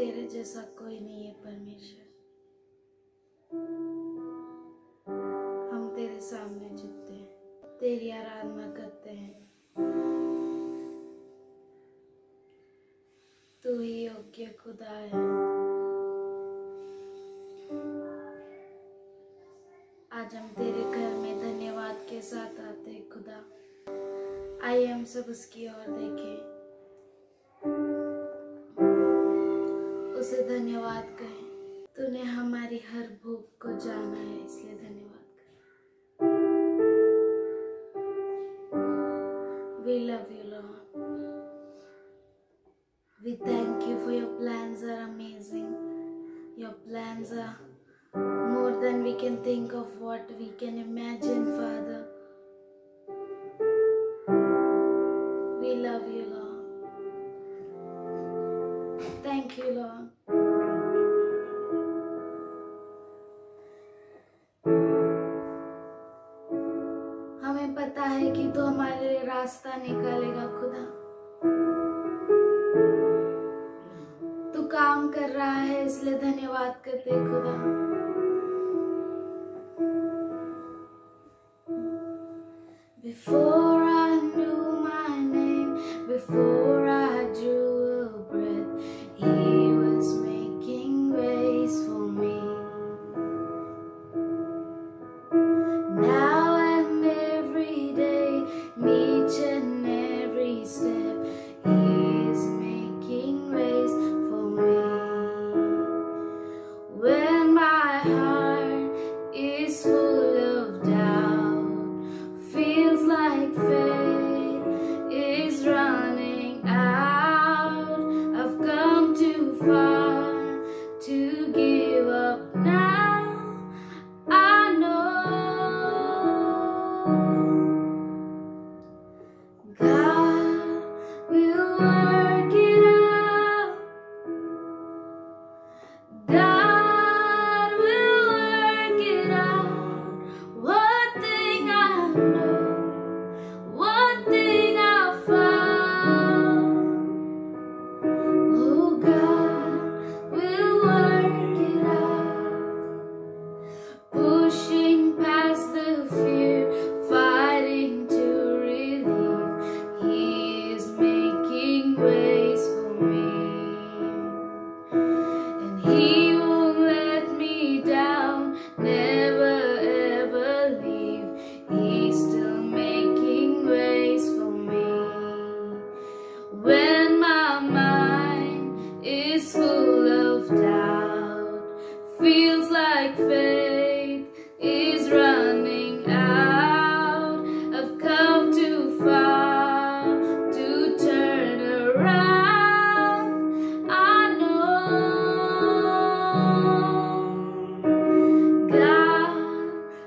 तेरे जैसा कोई नहीं है परमेश्वर। हम तेरे सामने झुकते हैं, तेरी आराधना करते हैं। तू ही योग्य खुदा है। आज हम तेरे घर में धन्यवाद के साथ आते हैं खुदा। आइए हम सब उसकी ओर देखें, उसे धन्यवाद कहें। तूने हमारी हर भूख को जाना है, इसलिए धन्यवाद करें। We love you, Lord. We thank you for your plans are amazing. Your plans are more than we can think of, what we can imagine, Father. We love you, Lord. Thank you, Lord. हमें पता है कि तू हमारे लिए रास्ता निकालेगा खुदा। तू काम कर रहा है, इसलिए धन्यवाद करते हैं खुदा। Before I knew my name, before I drew a breath, He was making ways for me. Now and every day, each and every step, He is making ways for me. When my heart is full of doubt, feels like faith is running out, I've come too far to give up now. I know God will work it out. God will work it out. One thing I know, one thing I found. Oh, God will work it out. Pushing past the fear, fighting to relieve, He is making ways for me. And He won't let me down, never ever leave. He's still making ways for me. When my mind is full of doubt, feels like faith is running out, I've come too far to turn around. I know God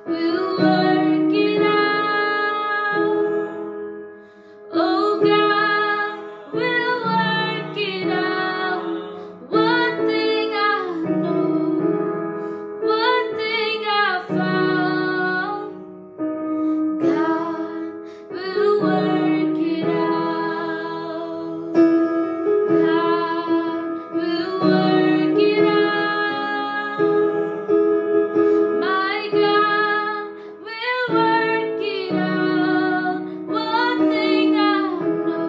will work it out. Oh, God will work it out. One thing I know, one thing I found. God will work it out. God will work it out. My God will work it out. One thing I know,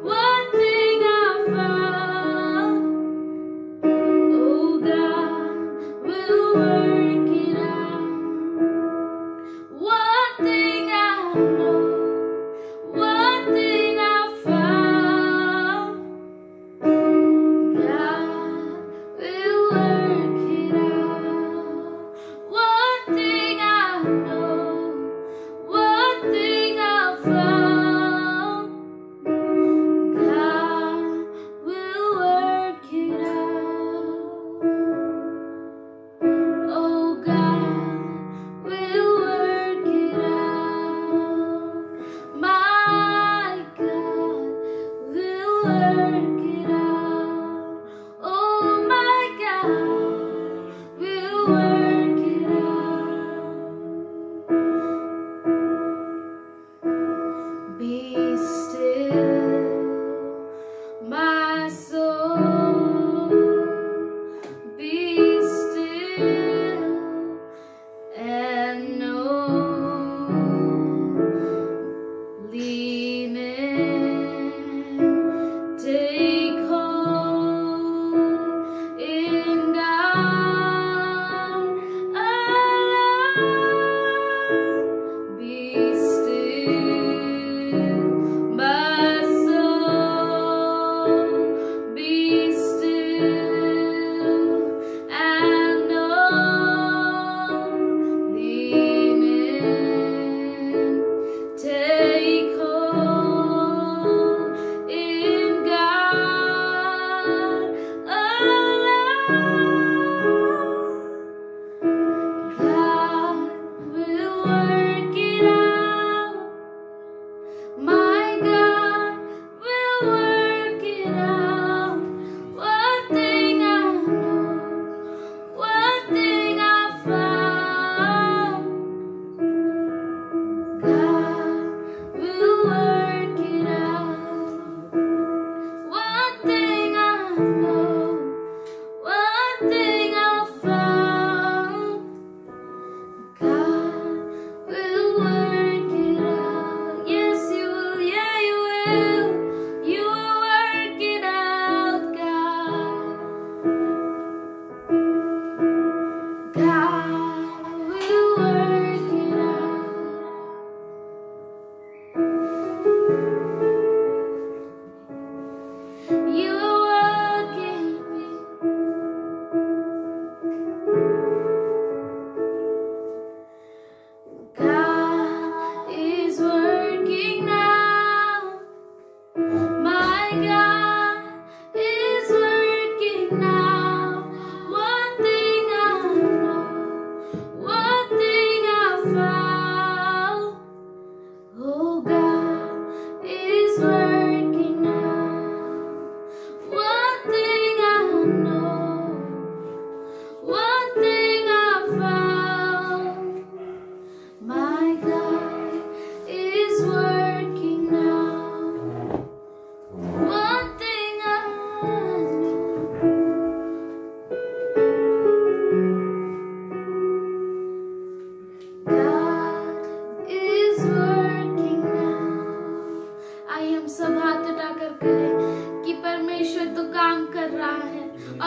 one thing I found. Oh, God will work it out. One thing I know, one thing I found. God will work it out. One thing I know, one thing I found. God will work it out. Oh, God will work it out. My God will work it out. Oh, my God will work it out. Be still, my soul.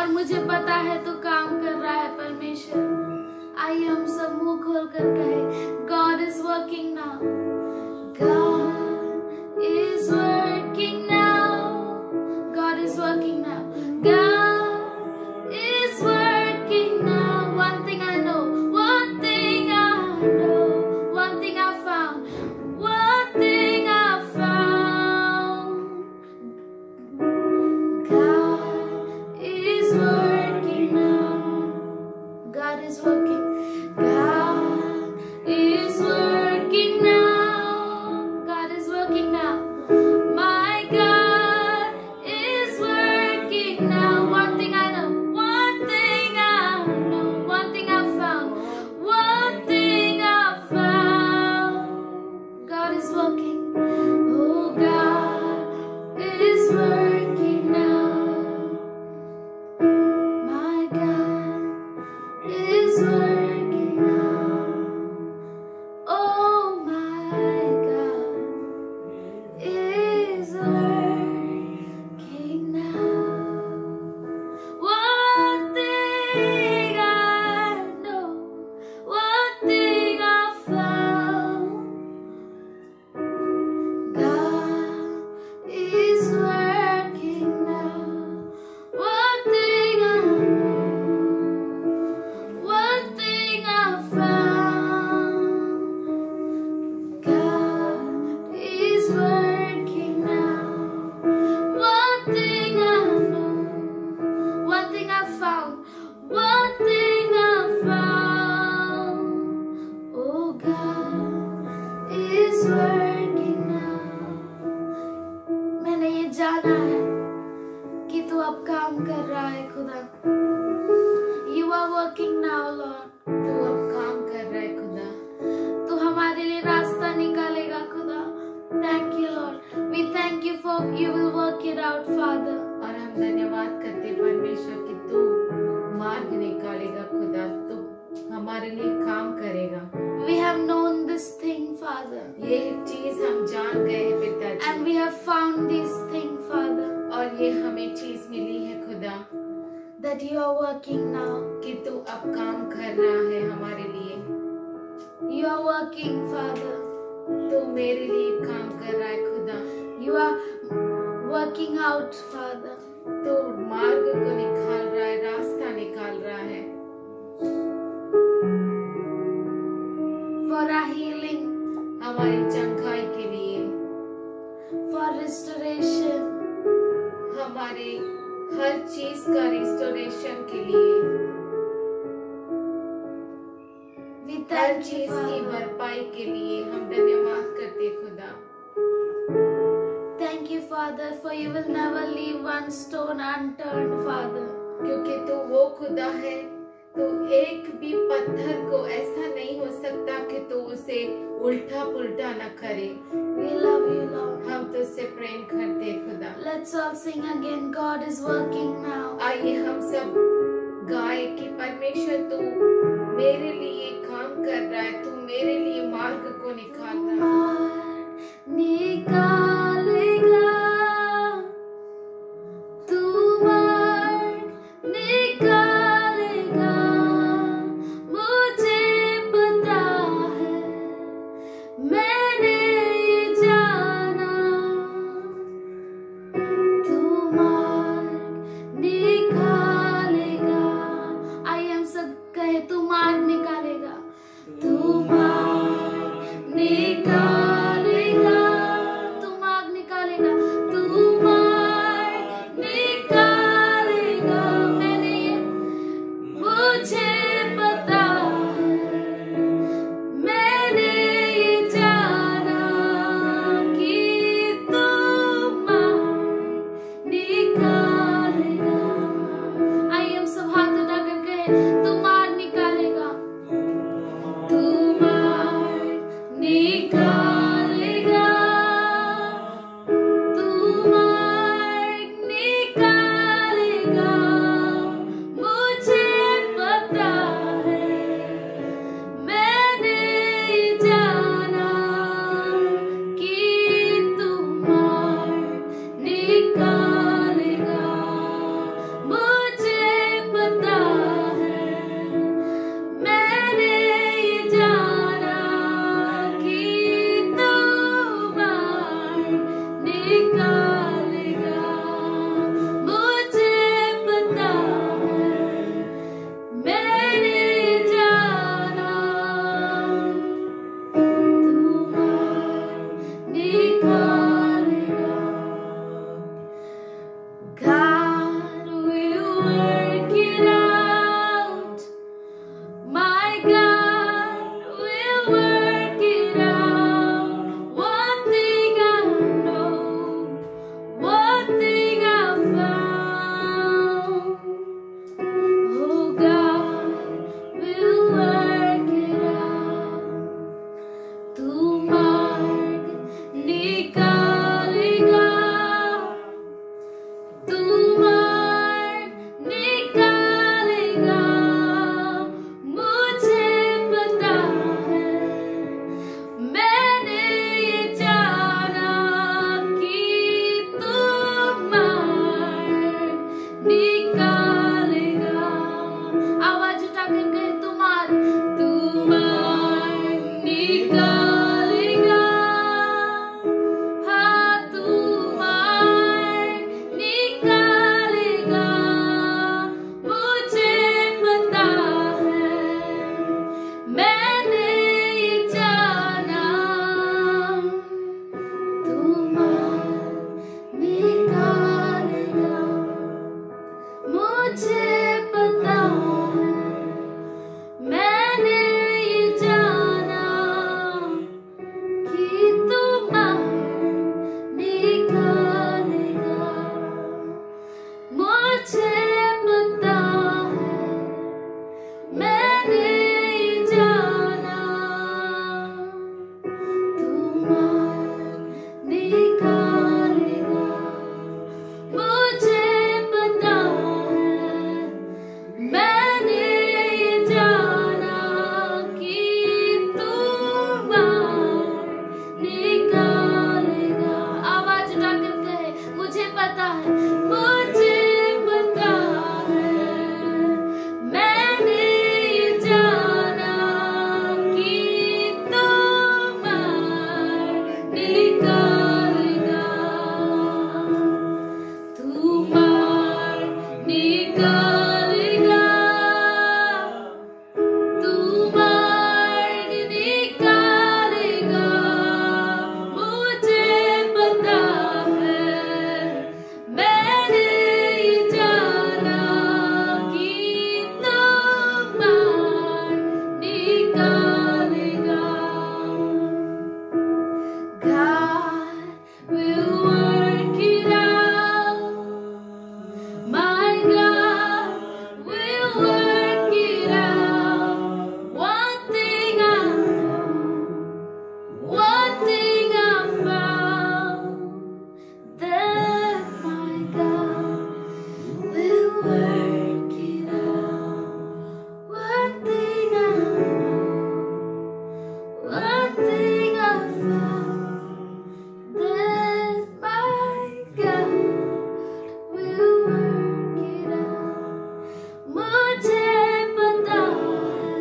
और मुझे पता है तू काम कर रहा है परमेश्वर। आइए हम सब मुंह खोल कर कहे, God is working now, God is working now, God is working now, God is working now. One thing I know, one thing I know, one thing I found, one thing I found. God is working now. God is working. God is working now. God is working now. My God is working now. One thing I know, one thing I know, one thing I found, one thing I found. God is working. Oh, God is working now. My God is working now. Oh, my God is working now. One thing I know, one thing I found, God is working now. One thing I know, one thing I found, God is working now. One thing I know, one thing I found, one thing I found. Oh, God is working now. मैंने ये जाना है कि तू अब काम कर रहा है खुदा। You are working now, Lord. तू अब काम कर रहा है खुदा। तू हमारे लिए रास्ता निकालेगा खुदा। Thank you, Lord. We thank you for you will work it out, Father. और हम धन्यवाद करते परमेश्वर कि तू मार्ग निकालेगा खुदा, तू हमारे लिए काम करेगा। We have known this thing, Father, ये चीज हम जान गए हैं पिताजी, and we have found this thing, Father, और ये हमें चीज मिली है खुदा that you are working now. कि तू अब काम कर रहा है हमारे लिए। You are working, Father. तू मेरे लिए काम कर रहा है खुदा। You are working out, Father. तू मार्ग को निकाल रहा है, रास्ता निकाल रहा है For our healing, हमारी चंगाई के लिए, for restoration, हमारे हर चीज का रिस्टोरेशन के लिए, we हर thank you, चीज की Father. भरपाई के लिए हम धन्यवाद करते खुदा। Thank you, Father, for you will never leave one stone unturned, Father. क्योंकि तू वो खुदा है, तो एक भी पत्थर को ऐसा नहीं हो सकता कि तू उसे उल्टा पुल्टा न करे। We love you, Lord. हम तुझसे प्रेम करते खुदा। Let's all sing again. God is working now. आइए हम सब गाए कि परमेश्वर तू मेरे लिए काम कर रहा है, तू मेरे लिए मार्ग को निकाल रहा है। मार्ग निकालेगा, तू मार्ग निकालेगा, मुझे पता है, मैंने ये जाना, तू मार्ग निकालेगा। आइए हम सब कहे, तू मार्ग निकालेगा, तू मार्ग निकालेगा, तू मार्ग निकालेगा, तू मार्ग निकालेगा, मैंने ये मुझे पता है, मैंने ये जाना कि तू मार्ग निकालेगा। आइए हम सब हाथ उठाकर कहें, तू मार्ग निकालेगा, तू मार्ग निकालेगा, तू मार्ग निकालेगा, मुझे पता है, मैंने ये जाना कि तू मार्ग निकालेगा, मुझे मुझे पता है, मैंने ये जाना कि तू बाहर निकालेगा। मुझे पता है, मैंने ये जाना तू बाहर निकालेगा। मुझे पता है, मैंने ये जाना कि तू बाहर निकालेगा। आवाज उठाकर कहे, मुझे पता है, मुझे पता है, मैंने ये जाना कि तू बाहर निकालेगा। तू बाहर निकालेगा। तू बाहर निकालेगा। मुझे पता है, मैंने ये जाना कि तू बाहर निकालेगा। God will work it out. My God will work it out. One thing I know, one thing I found, that my God will work it out. One thing I know, one thing I found, that my God will work it out. मुझे पता है,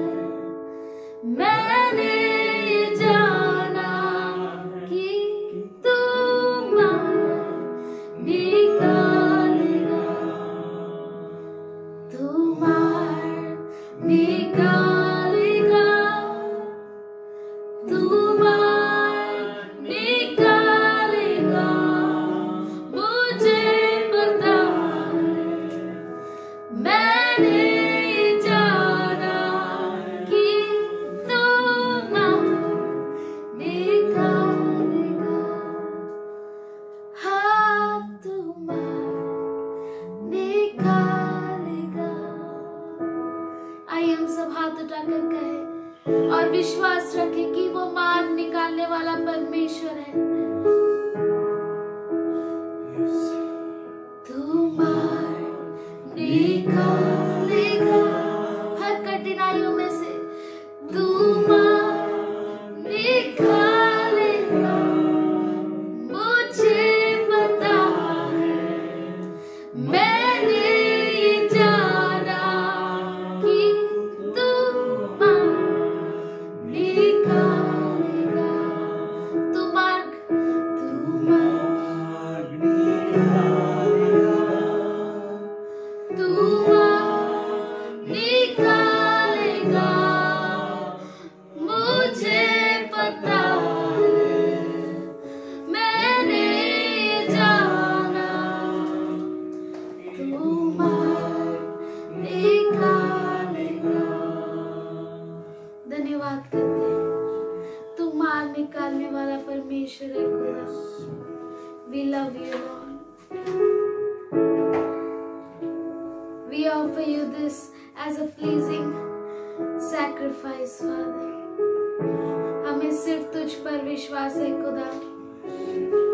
मैंने ये जाना कि तू बाहर निकालेगा। तू बाहर निकालेगा। तू बाहर निकालेगा। मुझे पता है, मैंने ये जाना कि तू बाहर निकालेगा। हाँ, तू बाहर निकालेगा। आइए हम सब हाथ उठाकर कहें और विश्वास रखें कि वो मार निकालने वाला परमेश्वर है। तू मार निकालेगा। हर कठिनाइयों में से तू मार निकालेगा। मुझे पता है, मैंने ये जाना कि तू मार निकालेगा। तू मार्ग तू मार्ग निकालेगा। मुझे पता है, मैंने ये जाना तू मार्ग निकालेगा। धन्यवाद करते हैं, तू मार निकालने वाला परमेश्वर है खुदा। We love you, Lord. We offer you this as a pleasing sacrifice, Father. हमें सिर्फ तुझ पर विश्वास है खुदा।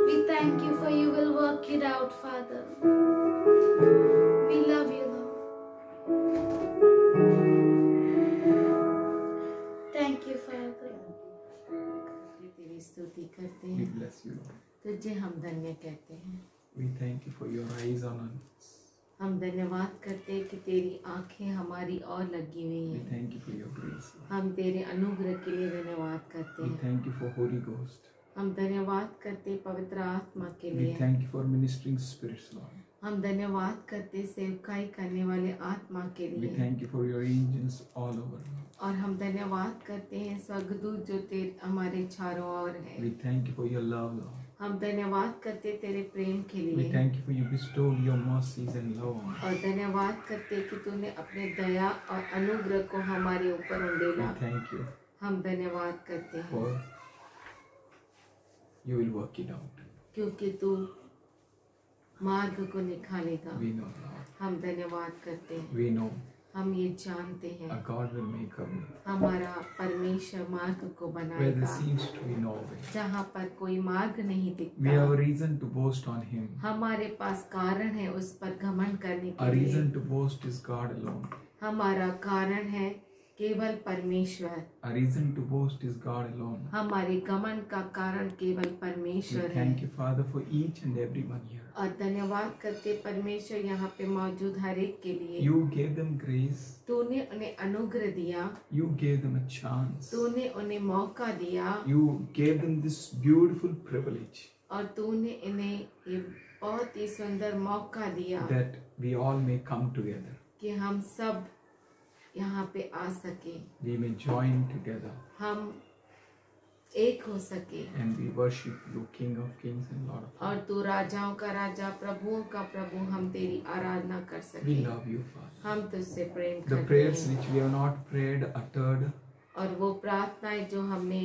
We thank you for you will work it out, Father. We love you, Lord. Thank you, Father. तेरी स्तुति करते We हैं, bless you, Lord. तुझे हम धन्य कहते हैं। We thank you for your eyes on us. हम धन्यवाद करते हैं कि तेरी आंखें हमारी और लगी हुई We हैं। thank you for your grace, Lord. हम तेरे अनुग्रह के लिए धन्यवाद करते We हैं। thank you for Holy Ghost. हम धन्यवाद करते हैं पवित्र आत्मा के We लिए। thank you for ministering spirits, Lord. हम धन्यवाद करते हैं सेवकाई करने वाले आत्मा के We लिए। thank you for your angels all over, Lord. और हम धन्यवाद करते हैं स्वर्गदूत जो तेरे हमारे चारों ओर है। We thank you for your love, Lord. हम धन्यवाद करते तेरे प्रेम के We लिए thank you for you bestowed your mercies and love on us. और धन्यवाद करते कि तूने अपने दया और अनुग्रह को हमारे ऊपर उंडेला। We thank you हम धन्यवाद करते हैं for you will work it out. क्योंकि तू मार्ग को निकालेगा। We know, Lord. हम धन्यवाद करते हैं, We know हम ये जानते हैं our God will make a way हमारा परमेश्वर मार्ग को where there बनाएगा seems to be no way. जहाँ पर कोई मार्ग नहीं We दिखता। have a reason to boast on Him. हमारे पास कारण है उस पर घमंड करने A के लिए। reason to boast is God alone. हमारा कारण है केवल परमेश्वर। A reason to boast is God alone. हमारे घमंड का कारण केवल We परमेश्वर है। thank you, Father, for each and every one here. और धन्यवाद करते परमेश्वर यहाँ पे मौजूद हर एक के लिए। You gave them grace. तूने उन्हें अनुग्रह दिया, You gave them a chance. तूने उन्हें मौका दिया You gave them this beautiful privilege और तूने इन्हें ये बहुत ही सुंदर मौका दिया that we all may come together. कि हम सब यहाँ पे आ सके, We may join together हम एक हो सके and we worship you, King of Kings and Lord of और Lords. तू राजाओं का राजा प्रभुओं का प्रभु हम तेरी आराधना कर We सके। love you, Father. हम तुझसे प्रेम The करते prayers हैं which we have not prayed, uttered, और वो प्रार्थनाएं जो हमने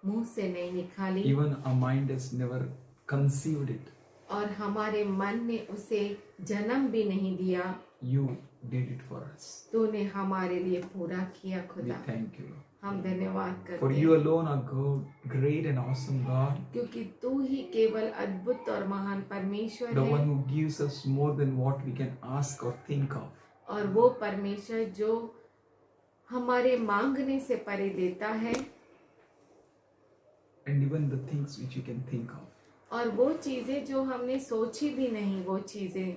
मुंह से नहीं निकाली even our mind has never conceived it. और हमारे मन ने उसे जन्म भी नहीं दिया, You did it for us. तूने हमारे लिए पूरा किया We खुदा। thank you, Lord. हम धन्यवाद For करते you हैं alone are good, great and awesome God, क्योंकि तू ही केवल अद्भुत और महान परमेश्वर the one है who gives us more than what we can ask or think of. और वो परमेश्वर जो हमारे मांगने से परे देता है And even the things which you can think of. और वो चीजें जो हमने सोची भी नहीं वो चीजें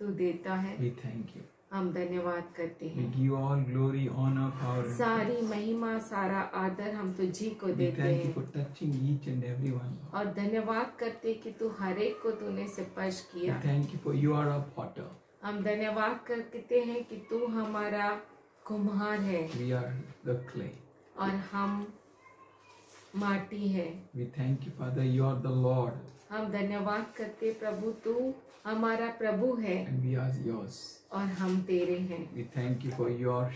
तू देता है। We thank you. हम धन्यवाद करते We हैं, give all glory, honor, power and सारी praise. महिमा सारा आदर हम तुझी को We देते thank you हैं for touching each and every one. और धन्यवाद करते कि तू हर एक को तूने स्पर्श We किया। thank you for you are our potter. हम धन्यवाद करते हैं कि तू हमारा कुम्हार है We are the clay. और हम माटी है। We thank you, Father, you are the Lord हम धन्यवाद करते प्रभु तू हमारा प्रभु है and we are yours. और हम तेरे हैं We thank you for you are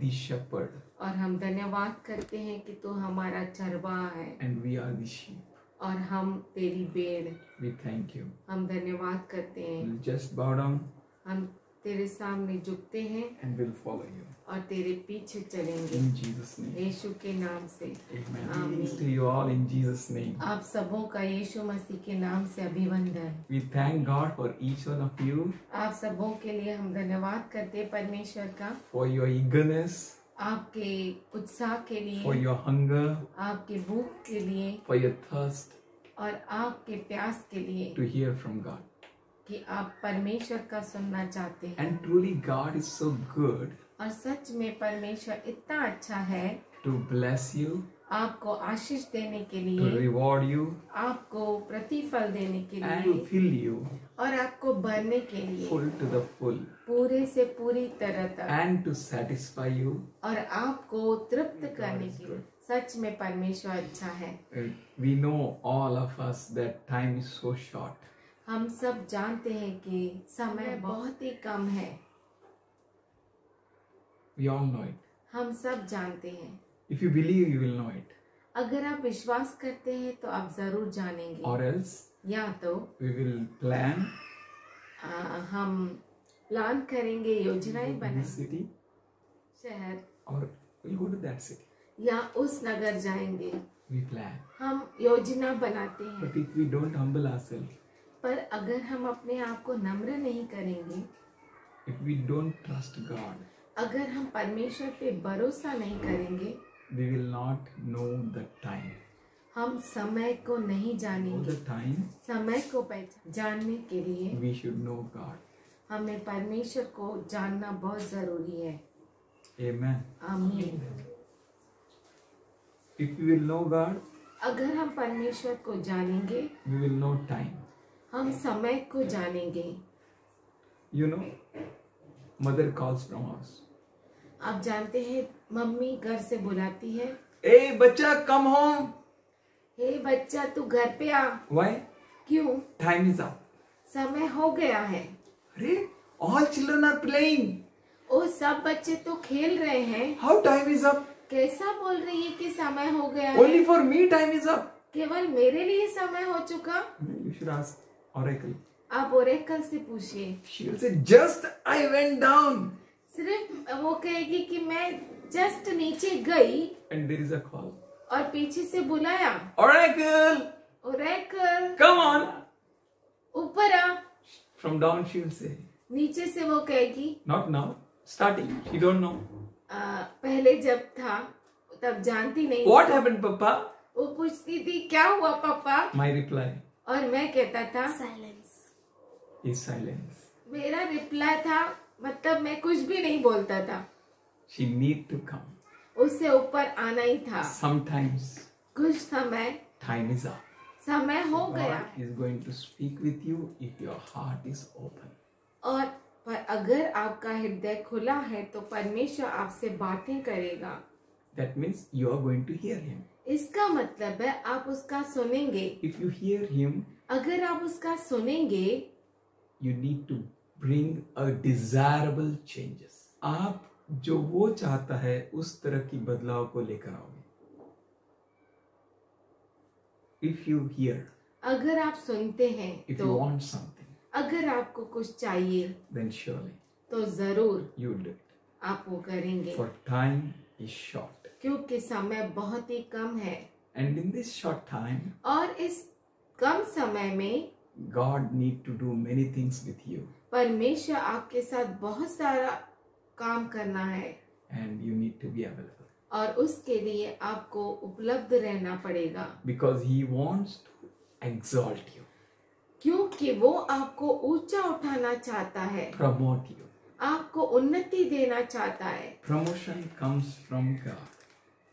the shepherd और हम धन्यवाद करते हैं कि तू हमारा चरवाहा है and we are the sheep. और हम तेरी भेड़। We thank you. हम धन्यवाद करते हैं, We'll just bow down हम तेरे सामने झुकते हैं and we'll follow you. और तेरे पीछे चलेंगे In Jesus' name. यीशु के नाम से Amen. Amen. Peace to you all in Jesus' name. आप सबों का यीशु मसीह के नाम से अभिवंदन। We thank God for each one of you, आप सबों के लिए हम धन्यवाद करते हैं परमेश्वर का, for your eagerness, आपके उत्साह के for लिए, your hunger, आपके भूख के लिए for your thirst और आपके प्यास के लिए to hear from God. कि आप परमेश्वर का सुनना चाहते हैं। And truly God is so good और सच में परमेश्वर इतना अच्छा है to bless you, आपको आशीष देने के to लिए, reward you, आपको प्रतिफल देने के and to लिए fill you और आपको भरने के लिए full to the full, पूरे से पूरी तरह तक and to satisfy you. और आपको तृप्त करने के लिए। सच में परमेश्वर अच्छा है। We know all of us that time is so short. हम सब जानते हैं कि समय बहुत ही कम है, We all know it. हम सब जानते हैं। If you believe, you will know it. अगर आप विश्वास करते हैं तो आप जरूर जानेंगे, Or else या तो we will plan हम प्लान करेंगे, योजनाएं this बनाएंगे, city, शहर or we'll go to that city. या उस नगर जाएंगे। We plan. हम योजना बनाते हैं, But if we don't humble ourselves, पर अगर हम अपने आप को नम्र नहीं करेंगे, if we don't trust God, अगर हम परमेश्वर पे भरोसा नहीं करेंगे, we will not know the time. हम समय को नहीं All जानेंगे। the time, समय को जानने के लिए we should know God. हमें परमेश्वर को जानना बहुत जरूरी है। Amen. आमीन। If we will know God, अगर हम परमेश्वर को जानेंगे, we will know time. हम समय को जानेंगे। You know, mother calls from house. आप जानते हैं मम्मी घर से बुलाती है, Hey, बच्चा, come home. हे बच्चा तू घर पे आ। Why? क्यों? Time is up. समय हो गया है। अरे, all children are playing. ओ सब बच्चे तो खेल रहे हैं। How time is up? कैसा बोल रही है कि समय हो गया है? Only for me time is up. केवल मेरे लिए समय हो चुका। You should ask Oracle. आप ओरेकल से पूछिए। She will say, just I went down. सिर्फ वो कहेगी कि मैं जस्ट नीचे गई And there is a call. और पीछे से बुलाया, Oracle, ओरेकल come on. ऊपर आ। From down she will say, नीचे से वो कहेगी, not now. Starting, she don't know. पहले जब था तब जानती नहीं। What happened, Papa? वो पूछती थी क्या हुआ पापा, My reply और मैं कहता था Silence. is silence. मेरा रिप्लाई था मतलब मैं कुछ भी नहीं बोलता था। She need to come. उससे ऊपर आना ही था। Sometimes कुछ समय time is up. समय हो गया God is going to speak with you if your heart is open. और पर अगर आपका हृदय खुला है तो परमेश्वर आपसे बातें करेगा। That means you are going to hear him. इसका मतलब है आप उसका सुनेंगे। If you hear him, अगर आप उसका सुनेंगे you need to bring a desirable changes. आप जो वो चाहता है उस तरह की बदलाव को लेकर आओगे. If you hear, अगर आप सुनते हैं if तो you want something, अगर आपको कुछ चाहिए then surely तो जरूर you will do it. आप वो करेंगे, For time is short. क्योंकि समय बहुत ही कम है And in this short time, और इस कम समय में God need to do many things with you. परमेश्वर आपके साथ बहुत सारा काम करना है And you need to be available. और उसके लिए आपको उपलब्ध रहना पड़ेगा, Because he wants to exalt you, क्योंकि वो आपको ऊंचा उठाना चाहता है, promote you. आपको उन्नति देना चाहता है। Promotion comes from God.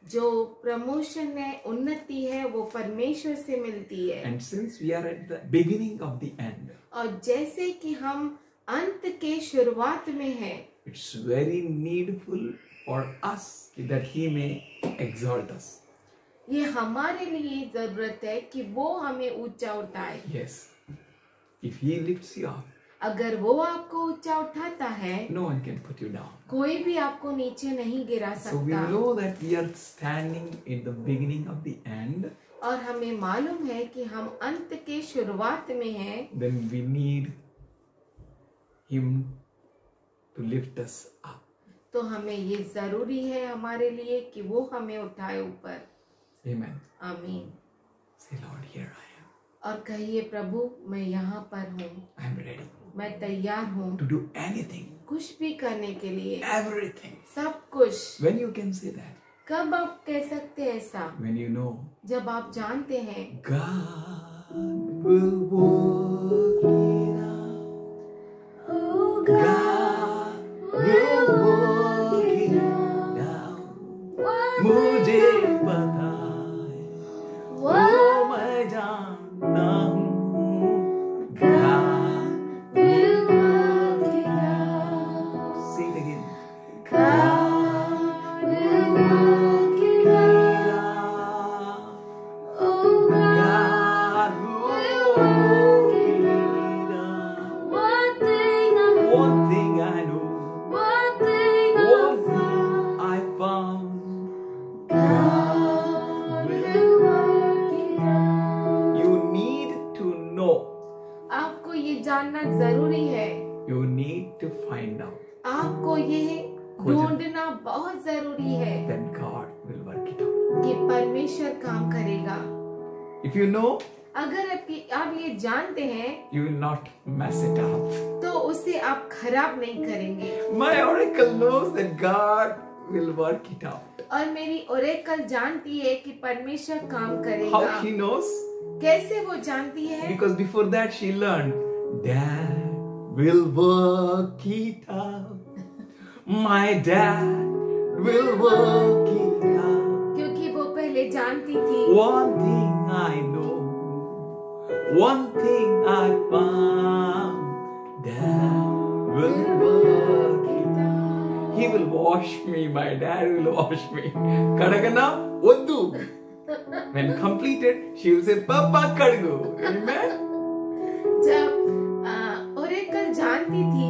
जो प्रमोशन है, उन्नति है, वो परमेश्वर से मिलती है। And since we are at the beginning of the end, और जैसे कि हम अंत के शुरुआत में हैं, it's very needful for us that he may exalt us. ये हमारे लिए जरूरत है कि वो हमें ऊंचा उठाए। Yes. If he lifts you up, अगर वो आपको ऊंचा उठाता है, no one can put you down. कोई भी आपको नीचे नहीं गिरा So we सकता। know that we are standing in the beginning of the end. और हमें मालूम है कि हम अंत के शुरुआत में हैं, Then we need him to lift us up. तो हमें ये जरूरी है हमारे लिए कि वो हमें उठाए ऊपर। Amen. आमीन। Say, Lord, here I am. और कहिए प्रभु मैं यहाँ पर हूँ, I am ready मैं तैयार हूँ to do anything, कुछ भी करने के लिए, everything. सब कुछ। When you can say that? कब आप कह सकते हैं ऐसा? When you know जब आप जानते हैं God will work it out. Oh God will work it out. मुझे पता है, वो मैं जानता हूँ. God will work it out. say it again. God will work it out. Oh God will work it out. One thing I know. One thing I know. One thing One I thing found. I found. God will work it out. You need to know. आपको ये जानना जरूरी है, You need to find out आपको ये ढूंढना बहुत जरूरी है that God will work it out. कि परमेश्वर काम करेगा। If you know, अगर आप ये जानते हैं you will not mess it up. तो उसे आप खराब नहीं करेंगे। My oracle knows that God will work it out. और मेरी ओरेकल जानती है कि परमेश्वर काम How करेगा। she knows? कैसे वो जानती है? Because before that she learned, Dad will work it out. My dad will work it out. क्योंकि वो पहले जानती थी। One thing I know, one thing I found, Dad will work it out. He will wash me, my dad will wash me. Kadagana, Oddu. When completed, she will say, Papa Kadgu. Amen. जब Oracle जानती थी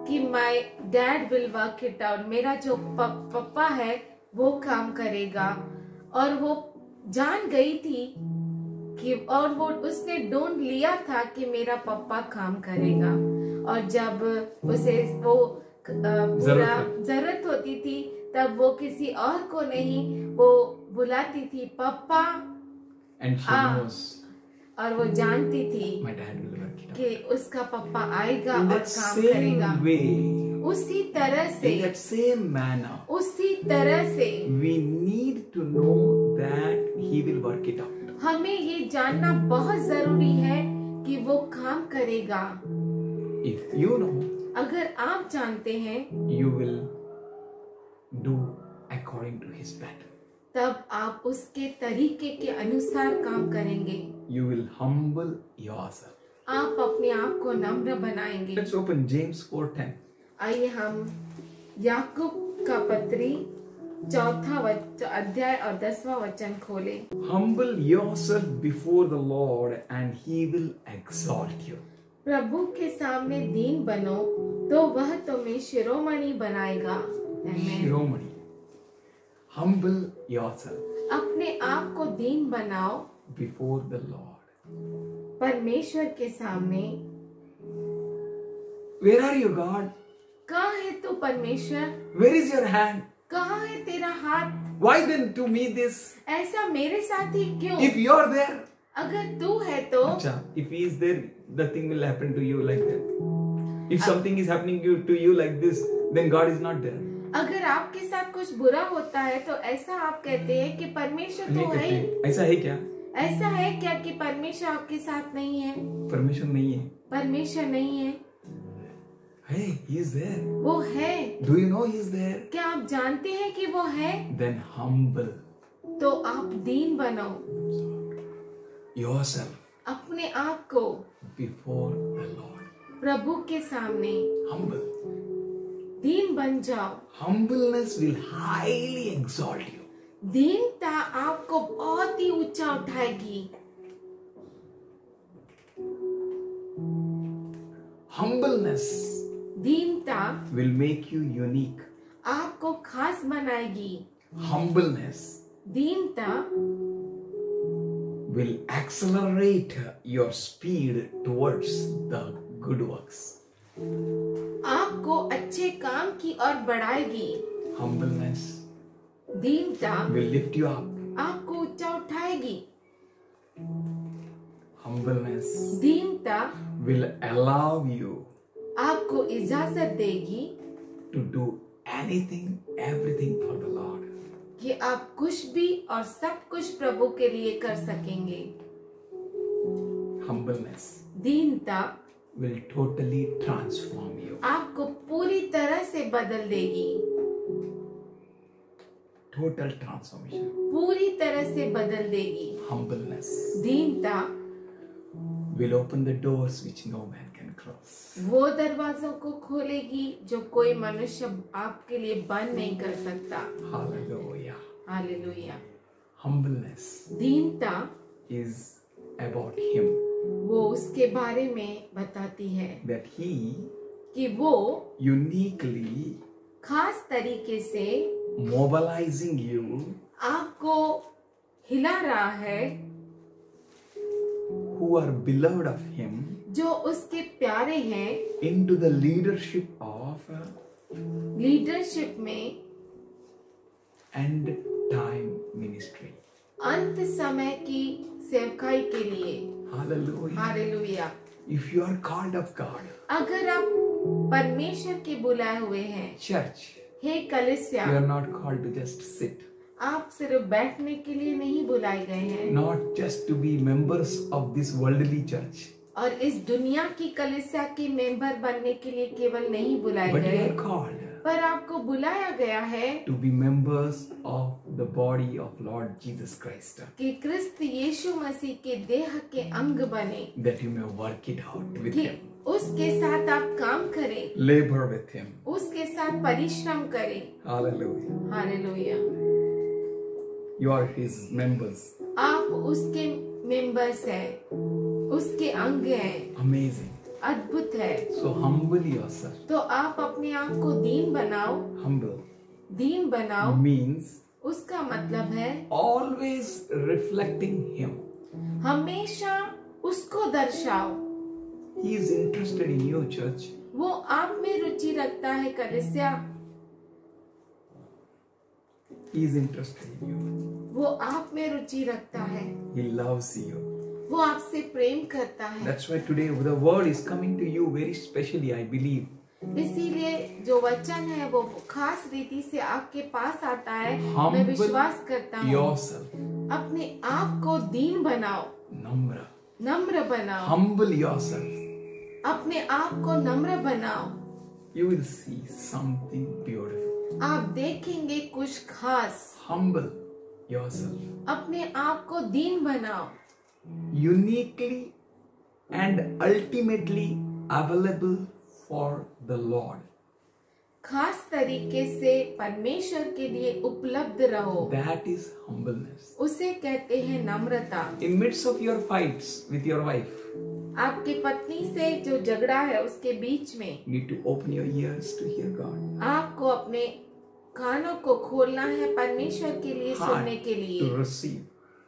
कि my dad will work it out, मेरा जो पापा है वो काम करेगा, और वो जान गई थी कि, और वो उसने ढूंढ लिया था कि मेरा पापा काम करेगा, और जब उसे वो पूरा जरूरत होती थी तब वो किसी और को नहीं, वो बुलाती थी पापा, And she knows और वो जानती थी my dad will work it out. कि उसका पापा आएगा In और that काम करेगा। same way, उसी तरह से, in that same manner, उसी तरह से we need to know that He will work it out. हमें ये जानना बहुत जरूरी है कि वो काम करेगा। If you know, अगर आप जानते हैं you will do according to His pattern. तब आप उसके तरीके के अनुसार काम करेंगे। You will humble yourself. आप अपने आप को नम्र बनाएंगे। Let's open James 4:10. आइए हम याकूब का पत्री 4 अध्याय और 10वां वचन खोले। Humble yourself before the Lord and He will exalt you. प्रभु के सामने दीन बनो तो वह तुम्हें शिरोमणि बनाएगा। Amen. Shiromani. Humble yourself अपने आप को दीन बनाओ before the Lord. परमेश्वर के सामने। Where are you, God? कहाँ है तू परमेश्वर? Where is your hand? कहाँ है तेरा हाथ? Why then to me this? ऐसा मेरे साथ ही क्यों? If you are there, अगर तू है तो Acha, if He is there, the thing will happen to you like that. If something is happening to you like this, then God is not there. अगर आपके साथ कुछ बुरा होता है तो ऐसा आप कहते हैं कि परमेश्वर नहीं तो है ही। कहते, ऐसा है क्या? ऐसा है क्या कि परमेश्वर आपके साथ नहीं है? परमेश्वर नहीं है। परमेश्वर नहीं है। Hey, He is there. वो है। Do you know He is there? क्या आप जानते हैं कि वो है? Then humble तो आप दीन बनो yourself अपने आप को before the Lord. प्रभु के सामने Humble. दीन बन जाओ। Humbleness will highly exalt you. दीनता आपको बहुत ही ऊंचा उठाएगी। Humbleness दीनता will make you unique. आपको खास बनाएगी। Humbleness दीनता will accelerate your speed towards the good works. आपको अच्छे काम की ओर बढ़ाएगी। Humbleness दीनता will lift you up. आपको ऊंचा उठाएगी। Humbleness दीनता will allow you आपको इजाजत देगी to do anything, everything for the Lord. कि आप कुछ भी और सब कुछ प्रभु के लिए कर सकेंगे। Humbleness दीनता will totally transform you. आपको पूरी तरह से बदल देगी। Total transformation. पूरी तरह से बदल देगी। Humbleness दीनता will open the doors which no man can close. वो दरवाजों को खोलेगी जो कोई मनुष्य आपके लिए बंद नहीं कर सकता। Hallelujah. हालेलुया। Humbleness दीनता is about Him, वो उसके बारे में बताती है that He कि वो uniquely खास तरीके से mobilizing you आपको हिला रहा है, who are beloved of Him जो उसके प्यारे हैं, into the leadership of leadership में, end time ministry. अंत समय की सेवकाई के लिए। Hallelujah. Hallelujah. If you are called of God, अगर आप परमेश्वर के बुलाए हुए हैं, church, हे कलीसिया, you are not called to just sit, आप सिर्फ बैठने के लिए नहीं बुलाए गए हैं not just to be members of this worldly church, और इस दुनिया की कलीसिया के मेंबर बनने के लिए केवल नहीं बुलाए but you गए, are called पर आपको बुलाया गया है to be members of the body of Lord Jesus Christ, कि क्रिस्त यीशु मसीह के देह के अंग बने, that you may work it out with कि Him, उसके साथ आप काम करें, labor with Him. उसके साथ परिश्रम करें। Hallelujah. Hallelujah. You are His members. आप उसके मेंबर्स हैं, उसके अंग हैं। Amazing. अद्भुत है। So humble yourself. तो आप अपने आप को दीन बनाओ। Humble दीन बनाओ means उसका मतलब है always reflecting Him. हमेशा उसको दर्शाओ। He is interested in you, church. वो आप में रुचि रखता है कलीसिया। He is interested in you. वो आप में रुचि रखता है। He loves you. वो आपसे प्रेम करता है। That's why today the word is coming to you very specially, I believe. इसीलिए जो वचन है वो खास रीति से आपके पास आता है। मैं Humble विश्वास करता हूँ। yourself. अपने आप को दीन बनाओ, Namra. नम्र बनाओ। Humble yourself. अपने आप को नम्र बनाओ। You will see something beautiful. आप देखेंगे कुछ खास। Humble yourself. अपने आप को दीन बनाओ। Uniquely and ultimately available for the Lord. खास तरीके से परमेश्वर के लिए उपलब्ध रहो। That is humbleness. उसे कहते हैं नम्रता। In midst of your fights with your wife, आपकी पत्नी से जो झगड़ा है उसके बीच में you need to open your ears to hear God. आपको अपने कानों को खोलना है परमेश्वर के लिए Heart सुनने के लिए। to receive.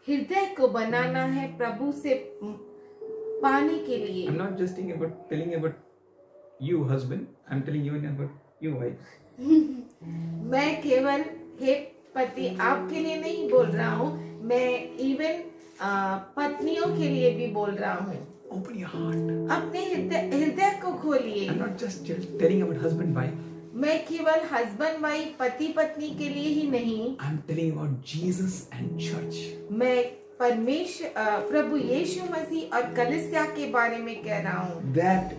हृदय को बनाना है प्रभु से पाने के लिए। I'm not just telling about you husband. I'm telling you about you wife. मैं केवल हे पति आपके लिए नहीं बोल रहा हूँ, मैं इवन पत्नियों के लिए भी बोल रहा हूँ। Open your heart. अपने हृदय को खोलिए। I'm not just telling about husband wife. मैं केवल हस्बैंड वाइफ पति पत्नी के लिए ही नहीं, I'm telling about Jesus and church. मैं प्रभु यीशु मसीह और कलीसिया के बारे में कह रहा हूँ। That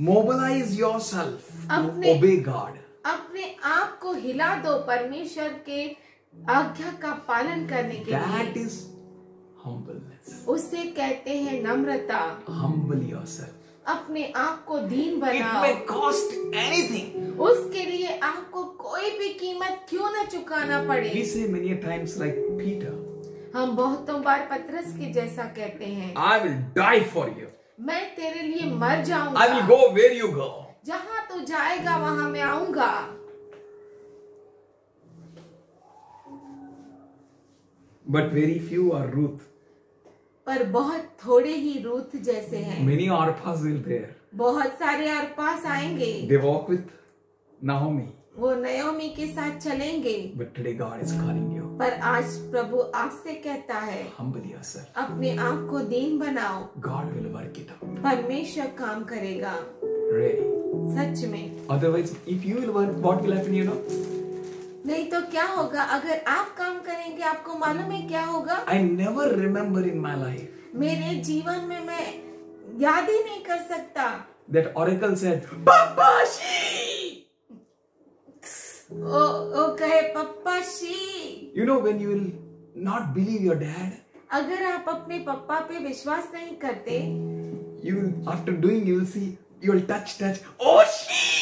mobilize yourself to अपने- obey God. अपने आप को हिला दो परमेश्वर के आज्ञा का पालन करने के That लिए। is humbleness. उसे कहते हैं नम्रता। Humble yourself. अपने आप को दीन It बनाओ। may cost anything. उसके लिए आपको कोई भी कीमत क्यों न चुकाना पड़े। We say many times like Peter, हम बहुतों बार पतरस के जैसा कहते हैं, I will die for you. मैं तेरे लिए मर जाऊंगा। I will go where you go. जहाँ तू जाएगा वहाँ मैं आऊंगा। But very few are Ruth. पर बहुत थोड़े ही रूथ जैसे हैं। Many Orphas will there. बहुत सारे और पास आएंगे। They walk with Naomi. वो नयोमी के साथ चलेंगे। But today God is calling you. पर आज प्रभु आपसे कहता है, Humble yourself. अपने आप को दीन बनाओ। God will work it out. परमेश्वर काम करेगा। Really. सच में। Otherwise, if you will work, what will happen, you know? नहीं तो क्या होगा अगर आप काम करेंगे, आपको मालूम है क्या होगा? I never remember in my life मेरे जीवन में मैं याद ही नहीं कर सकता। that Oracle said, Papa she! ओ कहे पप्पा she. You know when you will not believe your dad, अगर आप अपने पप्पा पे विश्वास नहीं करते, you will, after doing you will see, you will touch, oh she!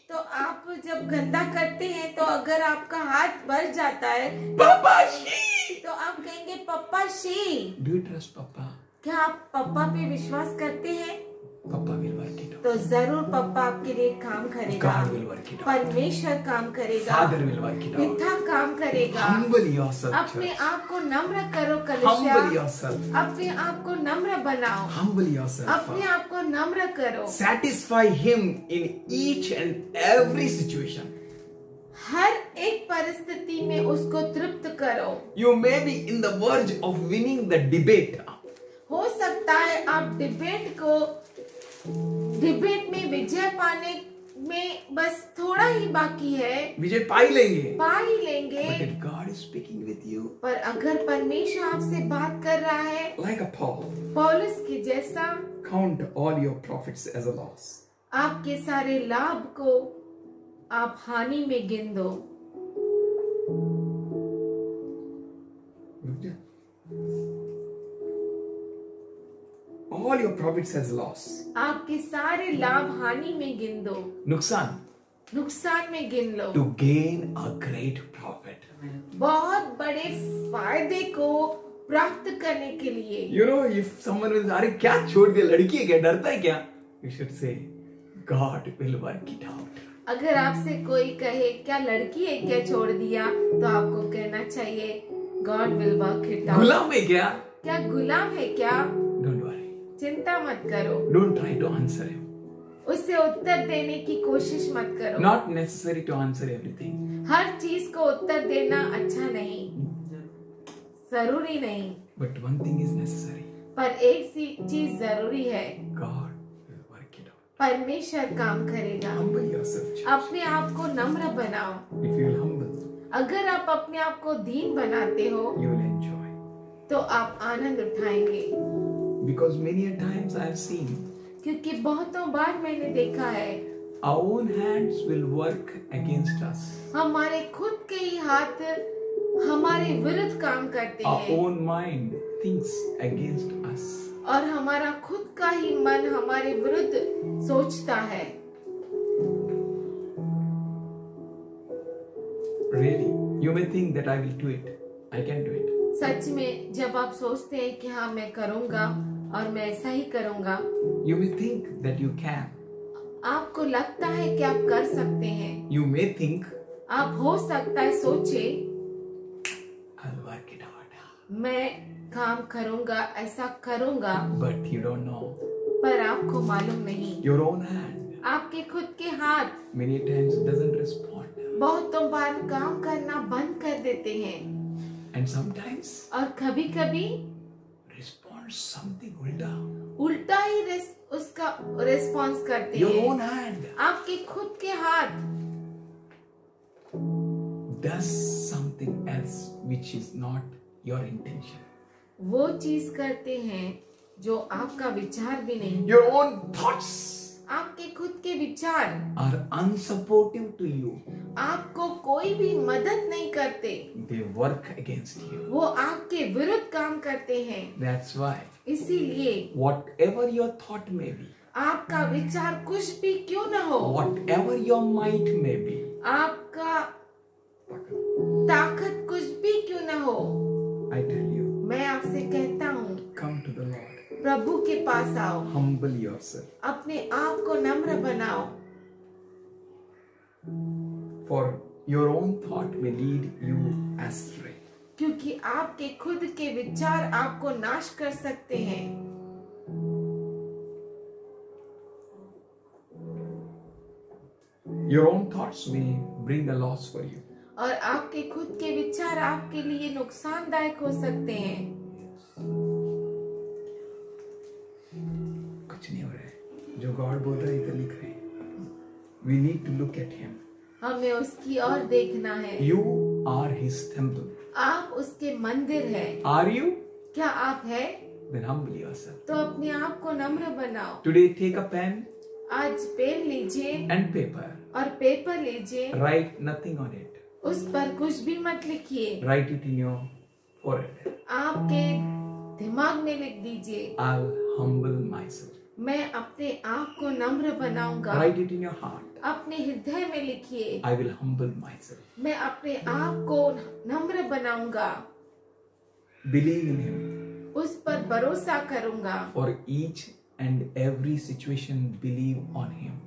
तो आप जब गंदा करते हैं तो अगर आपका हाथ बढ़ जाता है Papa she! तो आप कहेंगे पप्पा she. Do you trust Papa? क्या आप पप्पा पे विश्वास करते हैं? Papa will work it out. तो जरूर पप्पा आपके लिए काम करेगा। God will work it out. परमेश्वर काम करेगा। Father will work it out. पिता काम करेगा। Humble yourself, अपने church. आप को नम्र करो कलीसिया। Humble yourself. अपने आप को नम्र बनाओ। Humble yourself. अपने आप को नम्र करो। Satisfy Him in each and every situation. हर एक परिस्थिति में उसको तृप्त करो। You may be in the verge of winning the debate. हो सकता है आप डिबेट में विजय पाने में बस थोड़ा ही बाकी है, विजय पा ही लेंगे। पा ही लेंगे। But if God is speaking with you, पर अगर परमेश्वर आपसे बात कर रहा है like a Paul, पौलुस के जैसा, count all your profits as a loss. आपके सारे लाभ को आप हानि में गिन दो। All your profits as loss. आपके सारे लाभ हानि में गिन दो, नुकसान नुकसान में गिन लो, to gain a great profit. profit. बहुत बड़े फायदे को प्राप्त करने के लिए। You know, if someone will, अरे क्या छोड़ दिया, लड़की है क्या, डरता है क्या? You should say, God will work it out. अगर आपसे कोई कहे क्या लड़की है क्या छोड़ दिया, तो आपको कहना चाहिए God will work it out. गुलाम है क्या गुलाम है क्या? Don't worry. चिंता मत करो। Don't try to answer him. उससे उत्तर देने की कोशिश मत करो। Not necessary to answer everything. हर चीज को उत्तर देना अच्छा नहीं, जरूरी नहीं। But one thing is necessary. पर एक चीज जरूरी है, God will work it out. परमेश्वर काम करेगा। Humble yourself, church. अपने आप को नम्र बनाओ। If you will humble, अगर आप अपने आप को दीन बनाते हो, you will enjoy. तो आप आनंद उठाएंगे। Because many a times I have seen, क्योंकि बहुतों बार मैंने देखा है, our own hands will work against us. हमारे खुद के ही हाथ हमारे विरुद्ध काम करते Our हैं, own mind thinks against us. और हमारा खुद का ही मन हमारे विरुद्ध सोचता है। Really, you may think that I will do it. I can do it. सच में जब आप सोचते हैं कि हाँ मैं करूँगा और मैं ऐसा ही करूँगा, You may think that you can. आपको लगता है कि आप कर सकते हैं। You may think, आप हो सकता है सोचे I'll work it out. मैं काम करूँगा, ऐसा करूँगा, But you don't know. पर आपको मालूम नहीं, Your own hand आपके खुद के हाथ many times doesn't respond. बहुतों बार काम करना बंद कर देते हैं, And sometimes और कभी कभी responds something ulta. उल्टा ही उसका रिस्पॉन्स करते Your हैं। own hand आपके खुद के हाथ does something else which is not your intention. वो चीज करते हैं जो आपका विचार भी नहीं। Your own thoughts आपके खुद के विचार are unsupportive to you. आपको कोई भी मदद नहीं करते, They work against you. वो आपके विरुद्ध काम करते हैं। That's why इसीलिए whatever your thought may be, आपका विचार कुछ भी क्यों न हो, whatever your might may be, आपका ताकत कुछ भी क्यों न हो, I tell you, मैं आपसे कहता हूँ come to the Lord. प्रभु के पास आओ, Humble yourself. अपने आप को नम्र बनाओ, For your own thought may lead you astray. क्योंकि आपके खुद के विचार आपको नाश कर सकते हैं। Your own thoughts may bring a loss for you. और आपके खुद के विचार आपके लिए नुकसानदायक हो सकते हैं। कुछ नहीं हो रहा है, जो गॉड बोल रहा है इधर लिख रहे हैं. We need to look at him. हमें उसकी ओर देखना है। You are his temple. आप उसके मंदिर हैं। Are you? क्या आप हैं? Then humble yourself. तो अपने आप को नम्र बनाओ। Today take a pen आज पेन लीजिए and paper. और पेपर लीजिए, Write nothing on it. उस पर कुछ भी मत लिखिए, Write it in your forehead. आपके दिमाग में लिख दीजिए, I'll humble myself. मैं अपने आप को नम्र बनाऊंगा। Write it in your heart. अपने हृदय में लिखिए, I will humble myself. मैं अपने आप को नम्र बनाऊंगा, Believe in him. उस पर भरोसा करूंगा, For each and every situation, believe on him.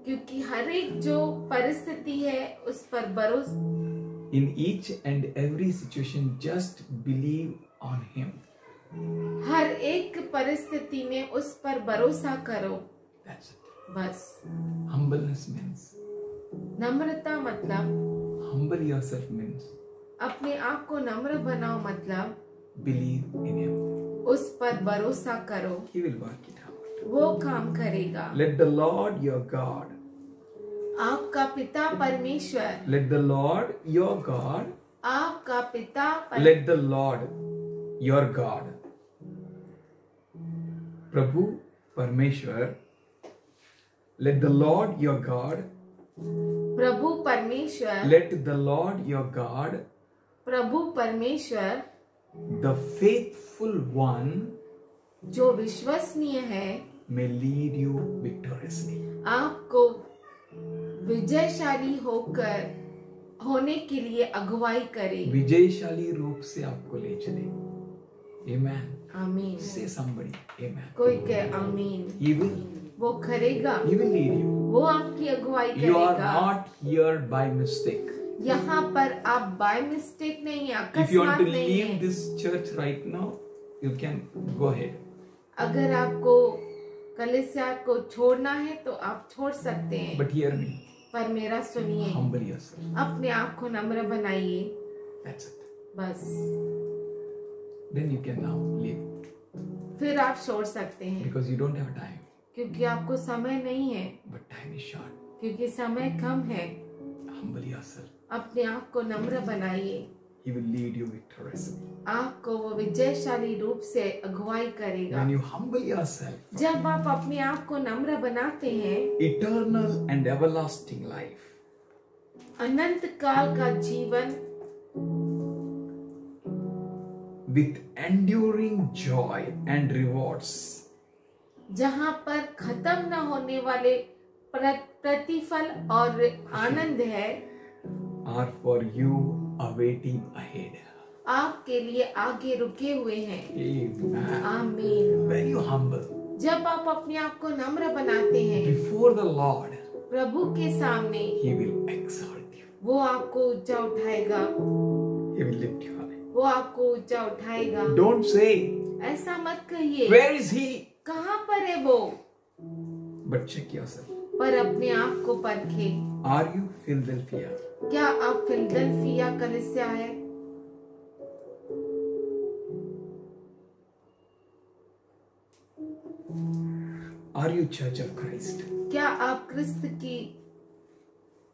क्योंकि हर एक जो परिस्थिति है उस पर भरोसा, In each and every situation, just believe on him. हर एक परिस्थिति में उस पर भरोसा करो, That's it. बस। Humbleness means, नम्रता मतलब, humble yourself means, अपने आप को नम्र बनाओ मतलब, believe in him. उस पर भरोसा करो, He will work it out. वो काम करेगा। Let the Lord your God, आपका पिता परमेश्वर, let the Lord your God, आपका पिता let the Lord your God, प्रभु परमेश्वर, let the Lord your God, प्रभु परमेश्वर, let the Lord your God, प्रभु परमेश्वर, the faithful one, जो विश्वसनीय है, may lead you victoriously. आपको विजयशाली होकर होने के लिए अगुवाई करे। विजयशाली रूप से आपको ले चले। Amen. आमीन। Say somebody, Amen. कोई कहे आमीन। He will. वो करेगा। He will lead you. वो आपकी अगुवाई You are करेगा। not here by mistake. यहाँ पर आप बाय मिस्टेक नहीं है, If you want अकस्मात to नहीं leave है। this church right now, you can go ahead. अगर आपको कलीसिया को छोड़ना है तो आप छोड़ सकते हैं, But hear me. पर मेरा सुनिए, Humble yourself. अपने आप को नम्र बनाइए, That's it. बस Then you can now leave. फिर आप छोड़ सकते हैं, Because you don't have time. क्योंकि आपको समय नहीं है, But time is short. क्योंकि समय कम है। Humble yourself. अपने आप को नम्र बनाइए, He will lead you victoriously. आपको वो विजयशाली रूप से अगुवाई करेगा। When you humble yourself, जब आप अपने आप को नम्र बनाते हैं, eternal and everlasting life, अनंत काल का जीवन with enduring joy and rewards, जहाँ पर खत्म न होने वाले प्रतिफल और आनंद है, are for you awaiting ahead. आपके लिए आगे रुके हुए हैं। Amen. आमीन। When you humble जब आप अपने आप को नम्र बनाते हैं before the Lord, प्रभु के सामने, He will exalt you. वो आपको ऊंचा उठाएगा, He will lift you high. वो आपको ऊंचा उठाएगा। Don't say, ऐसा मत कहिए, where is He? कहाँ पर है वो, But check yourself. पर अपने आप को परखे। Are you Philadelphia? क्या आप फिलडेल्फिया कलीसिया है? Are you Church of Christ? क्या आप क्रिस्त की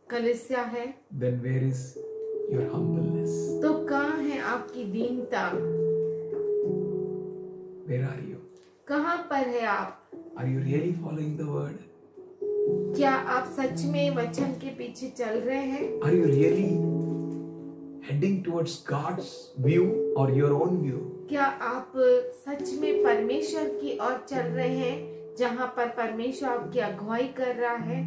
कलीसिया है? Then where is your humbleness? तो कहाँ है आपकी दीनता? Where are you? कहाँ पर है आप? Are you really following the word? क्या आप सच में वचन के पीछे चल रहे हैं? Are you really heading towards God's view or your own view? क्या आप सच में परमेश्वर की ओर चल रहे हैं, जहाँ पर परमेश्वर आपकी अगुवाई कर रहा है,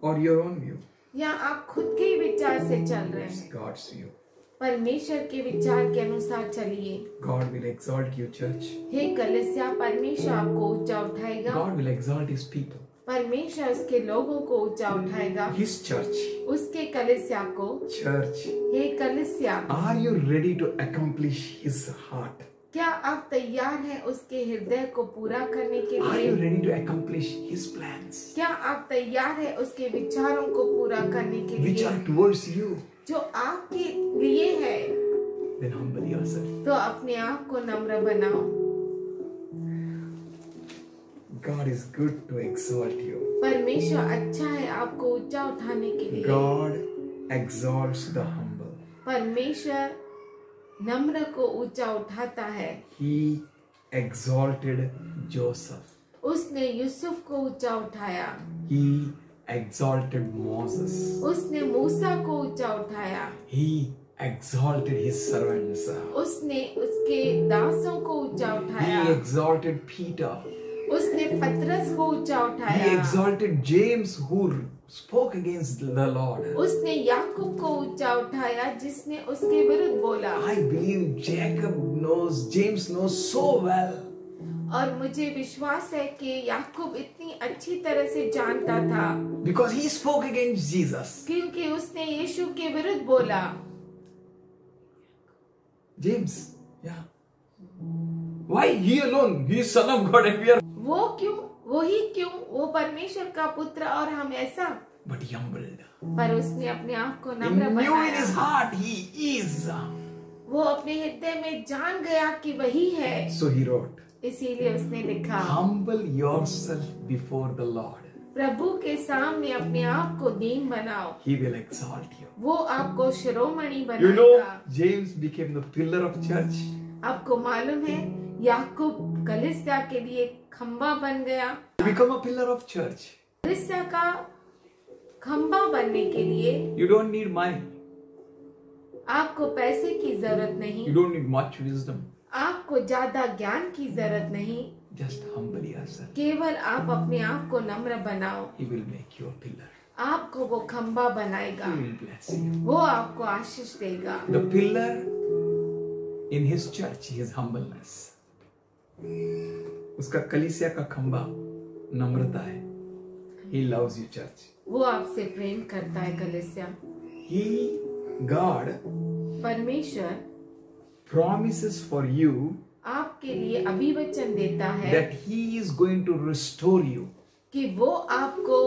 Or your own view? या आप खुद के ही विचार से चल रहे It's हैं? God's view. परमेश्वर के विचार के अनुसार चलिए। God will exalt you, church. हे कलीसिया, परमेश्वर आपको ऊंचा उठाएगा। God will exalt His people. परमेश्वर उसके लोगों को ऊंचा उठाएगा, His church. उसके कलीसिया को। Church. हे कलीसिया, Are you ready to accomplish His heart? क्या आप तैयार हैं उसके हृदय को पूरा करने के Are you लिए? ready to accomplish His plans? क्या आप तैयार हैं उसके विचारों को पूरा करने के Which लिए, are towards you? जो आपके लिए है? Then humble yourself. तो अपने आप को नम्र बनाओ। God is good to exalt you. परमेश्वर अच्छा है आपको ऊंचा उठाने के लिए। God exalts the humble. परमेश्वर नम्र को ऊंचा उठाता है। He exalted Joseph. उसने यूसुफ को ऊंचा उठाया, He exalted Moses. उसने मूसा को ऊंचा उठाया, He exalted his servants. उसने उसके दासों को ऊंचा He उठाया, exalted Peter. उसने पतरस को ऊंचा He उठाया, exalted James who spoke against the Lord. उसने याकूब को ऊंचा उठाया जिसने उसके विरुद्ध बोला। I believe James knows so well. और मुझे विश्वास है कि याकूब इतनी अच्छी तरह से जानता था, Because he spoke against Jesus. क्योंकि उसने यीशु के विरुद्ध बोला। James, yeah. Why he alone? He is son of God and we are. वो क्यों, वही क्यों, वो परमेश्वर का पुत्र और हम ऐसा। But he humbled. पर उसने अपने आप को He नम्र knew in his बनाया। heart he is. वो अपने हृदय में जान गया कि वही है, So he wrote, इसीलिए उसने लिखा, humble yourself before the Lord. प्रभु के सामने अपने आप को दीन बनाओ, He will exalt you. वो आपको शिरोमणि You know, बनाएगा। James became the pillar of church. आपको मालूम है याकूब कलीसिया के लिए खंबा बन गया। To become a pillar of church, कलीसिया का खंबा बनने के लिए you don't need money. आपको पैसे की जरूरत नहीं, You don't need much wisdom. आपको ज्यादा ज्ञान की जरूरत नहीं, Just humble yourself. केवल आप अपने आप को नम्र बनाओ, He will make you a pillar. आपको वो खंबा बनाएगा, He will bless you. वो आपको आशीष देगा। The pillar in his church is humbleness. उसका कलीसिया का खंबा नम्रता है। He loves you, church. वो आपसे प्रेम करता है कलीसिया। God परमेश्वर promises for you आपके लिए अभिवचन देता है that he is going to restore you कि वो आपको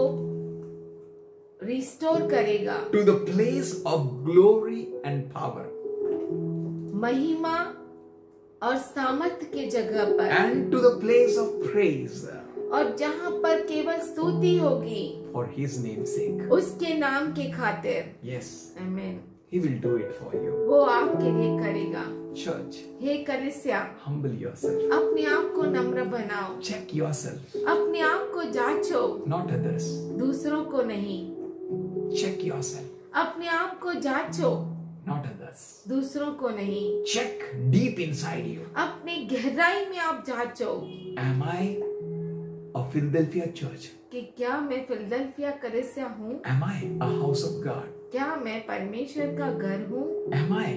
रिस्टोर करेगा to the place of glory and power महिमा और सामर्थ के जगह पर, and to the place of praise और जहाँ पर केवल स्तुति होगी for his name's sake. उसके नाम के खातिर। Yes, आमीन। he will do it for you. वो आपके लिए करेगा। Church, हे कलीसिया, humble yourself. अपने आप को नम्र बनाओ, Check yourself, अपने आप को जांचो, not others. दूसरों को नहीं। Check yourself, अपने आप को जांचो, not others. दूसरों को नहीं। Check deep inside you. अपने गहराई में आप जांचो Am I a Philadelphia church? कि क्या मैं फिलडेल्फिया कलीसिया हूँ, Am I a house of God? क्या मैं परमेश्वर का घर हूँ, Am I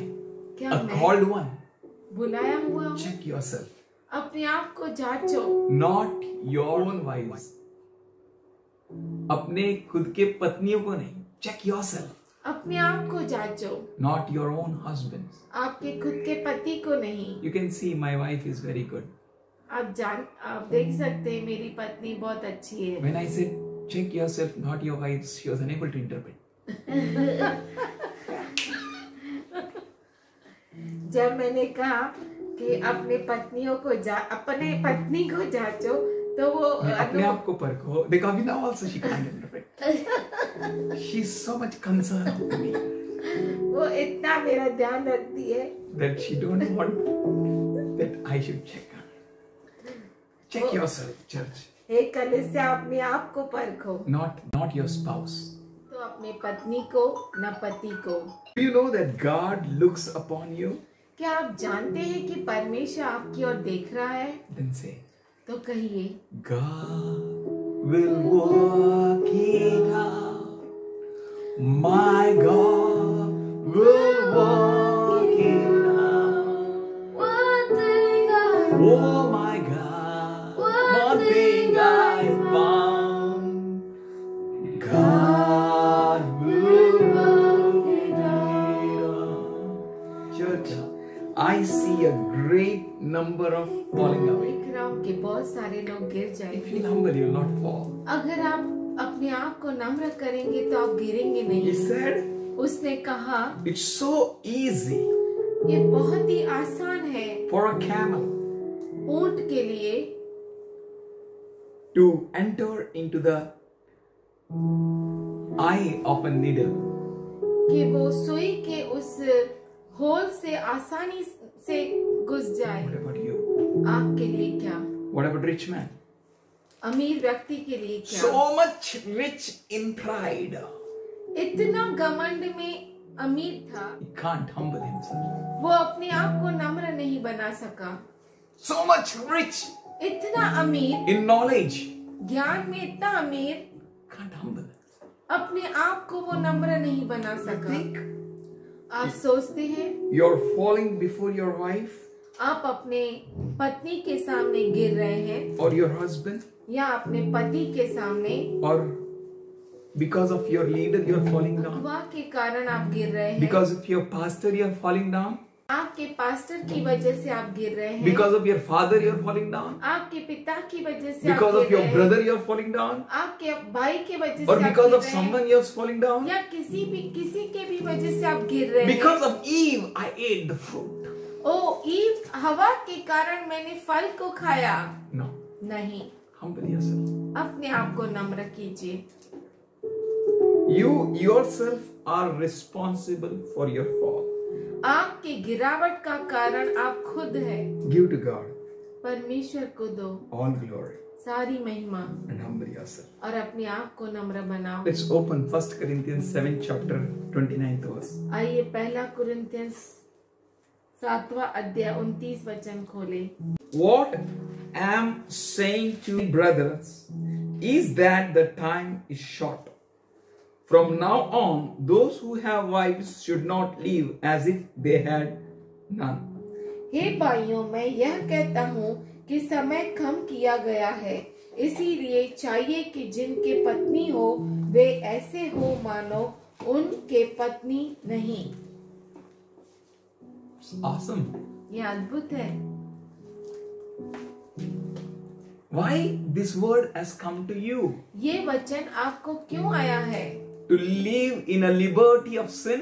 क्या a मैं called one? बुलाया हुआ हूँ। Check yourself, अपने आप को जांचो, not your own wives. अपने खुद के पत्नियों को नहीं. Check yourself, अपने आप को जांचो, not your own husbands. आपके खुद के पति को नहीं। You can see my wife is very good. आप देख सकते हैं मेरी पत्नी बहुत अच्छी है। When I said check yourself, not your wives, she was unable to interpret. जब मैंने कहा कि अपने अपने पत्नी को जांचो, तो वो अपने आप को परखो. देखो अभी now also she can't interpret. She's so much concerned of me वो इतना मेरा ध्यान रखती है that she don't want that I should check her. Check yourself, church. हे कलीसिया, अपने आप को परखो, Not your spouse. तो अपने पत्नी को न पति को। Do you know that God looks upon you? क्या आप जानते हैं कि परमेश्वर आपकी ओर देख रहा है? Then say, तो कहिए, God will work it out. My God will work it out. One thing I Oh my God, one thing I found. God will work it out. Church, I see a great number of falling away. देख रहा हूँ कि बहुत सारे लोग गिर If जाएंगे। you humble, you will not fall. अगर आप अपने आप को नम्र करेंगे तो आप गिरेंगे He नहीं। said, उसने कहा, it's so easy ये बहुत ही आसान है for a camel ऊंट के लिए to enter into the eye of a needle. कि वो सुई के उस होल से आसानी से घुस जाए। What about you? आपके लिए क्या? What about rich man? अमीर व्यक्ति के लिए क्या? So much rich in pride. इतना घमंड में अमीर था, He can't humble himself. वो अपने आप को नम्र नहीं बना सका। So much rich इतना अमीर, in knowledge. ज्ञान में इतना अमीर, Can't humble. अपने आप को वो नम्र नहीं बना सका। Think आप सोचते हैं you're falling before your wife आप अपने पत्नी के सामने गिर रहे हैं, or your husband, या अपने पति के सामने, or because of your leader you're falling down, अगवा के कारण आप गिर रहे हैं, because of your pastor you're falling down, आपके पास्टर की वजह से आप गिर रहे हैं, because of your father you're falling down, आपके पिता की वजह से आप because of गिर your रहे हैं, brother you're falling down, आपके भाई के वजह or से आप because गिर of रहे someone हैं, you're falling down. या किसी के भी वजह से आप गिर रहे हैं। Because of Eve I ate the fruit. ओ ईव, हवा के कारण मैंने फल को खाया। No, नहीं, humble yourself. अपने आप को नम्र कीजिए। You yourself are responsible for your fall. आपकी गिरावट का कारण आप खुद है। Give to God परमेश्वर को दो all glory सारी महिमा and humble yourself. और अपने आप को नम्र बनाओ। Let's open 1 Corinthians 7 chapter 29th verse. आइए पहला कुरिन्थियंस 7वां अध्याय 29 वचन खोले। What I am saying to brothers is that the time is short. From now on, those who have wives should not live as if they had none. हे भाइयों, मैं यह कहता हूँ कि समय कम किया गया है, इसीलिए चाहिए कि जिनके पत्नी हो वे ऐसे हो मानो उनके पत्नी नहीं। It's awesome. ये अद्भुत है। Why this word has come to you? ये वचन आपको क्यों आया है? To live in a liberty of sin?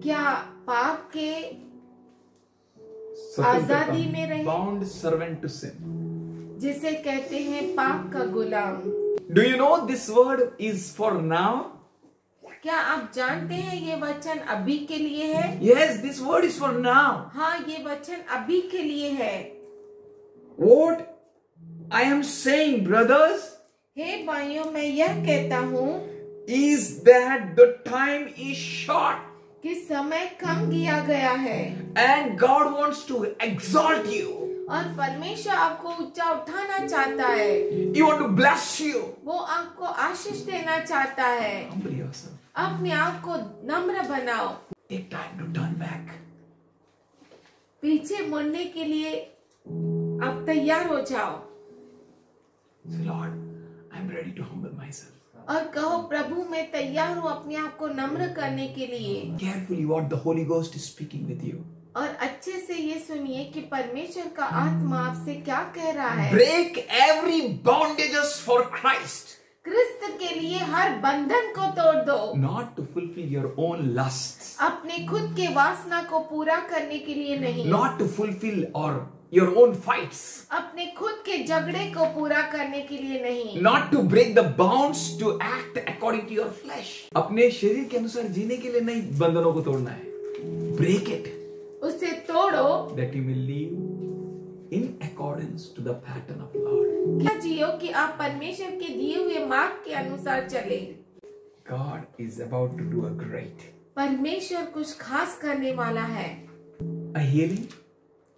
क्या पाप के आजादी में रहे? Bound servant to sin. जिसे कहते हैं पाप का गुलाम। Do you know this word is for now? क्या आप जानते हैं ये वचन अभी के लिए है? Yes, this word is for now. हाँ, ये वचन अभी के लिए है। What I am saying, brothers, हे भाइयों, मैं यह कहता हूँ is that the time is short कि समय कम किया गया है and God wants to exalt you. और परमेश्वर आपको ऊंचा उठाना चाहता है। He wants to bless you. वो आपको आशीष देना चाहता है। Humble yourself. अपने आप को नम्र बनाओ। Take time to turn back. पीछे मुड़ने के लिए आप तैयार हो जाओ Say, Lord, I'm ready to humble myself. और कहो, प्रभु मैं तैयार हूँ अपने आप को नम्र करने के लिए। Carefully what the Holy Ghost is speaking with you. और अच्छे से ये सुनिए कि परमेश्वर का आत्मा आपसे क्या कह रहा है। Break every bondages for Christ. क्रिस्त के लिए हर बंधन को तोड़ दो। Not to fulfill your own lusts. अपने खुद के वासना को पूरा करने के लिए नहीं। Not to fulfill or your own fights. अपने खुद के झगड़े को पूरा करने के लिए नहीं। Not to break the bounds to act according to your flesh. अपने शरीर के अनुसार जीने के लिए नहीं बंधनों को तोड़ना है। Break it. उसे तोड़ो That you may live in accordance to the pattern of Lord. क्या जियो कि आप परमेश्वर के दिए हुए मार्ग के अनुसार चले। God is about to do a great. परमेश्वर कुछ खास करने वाला है। A healing,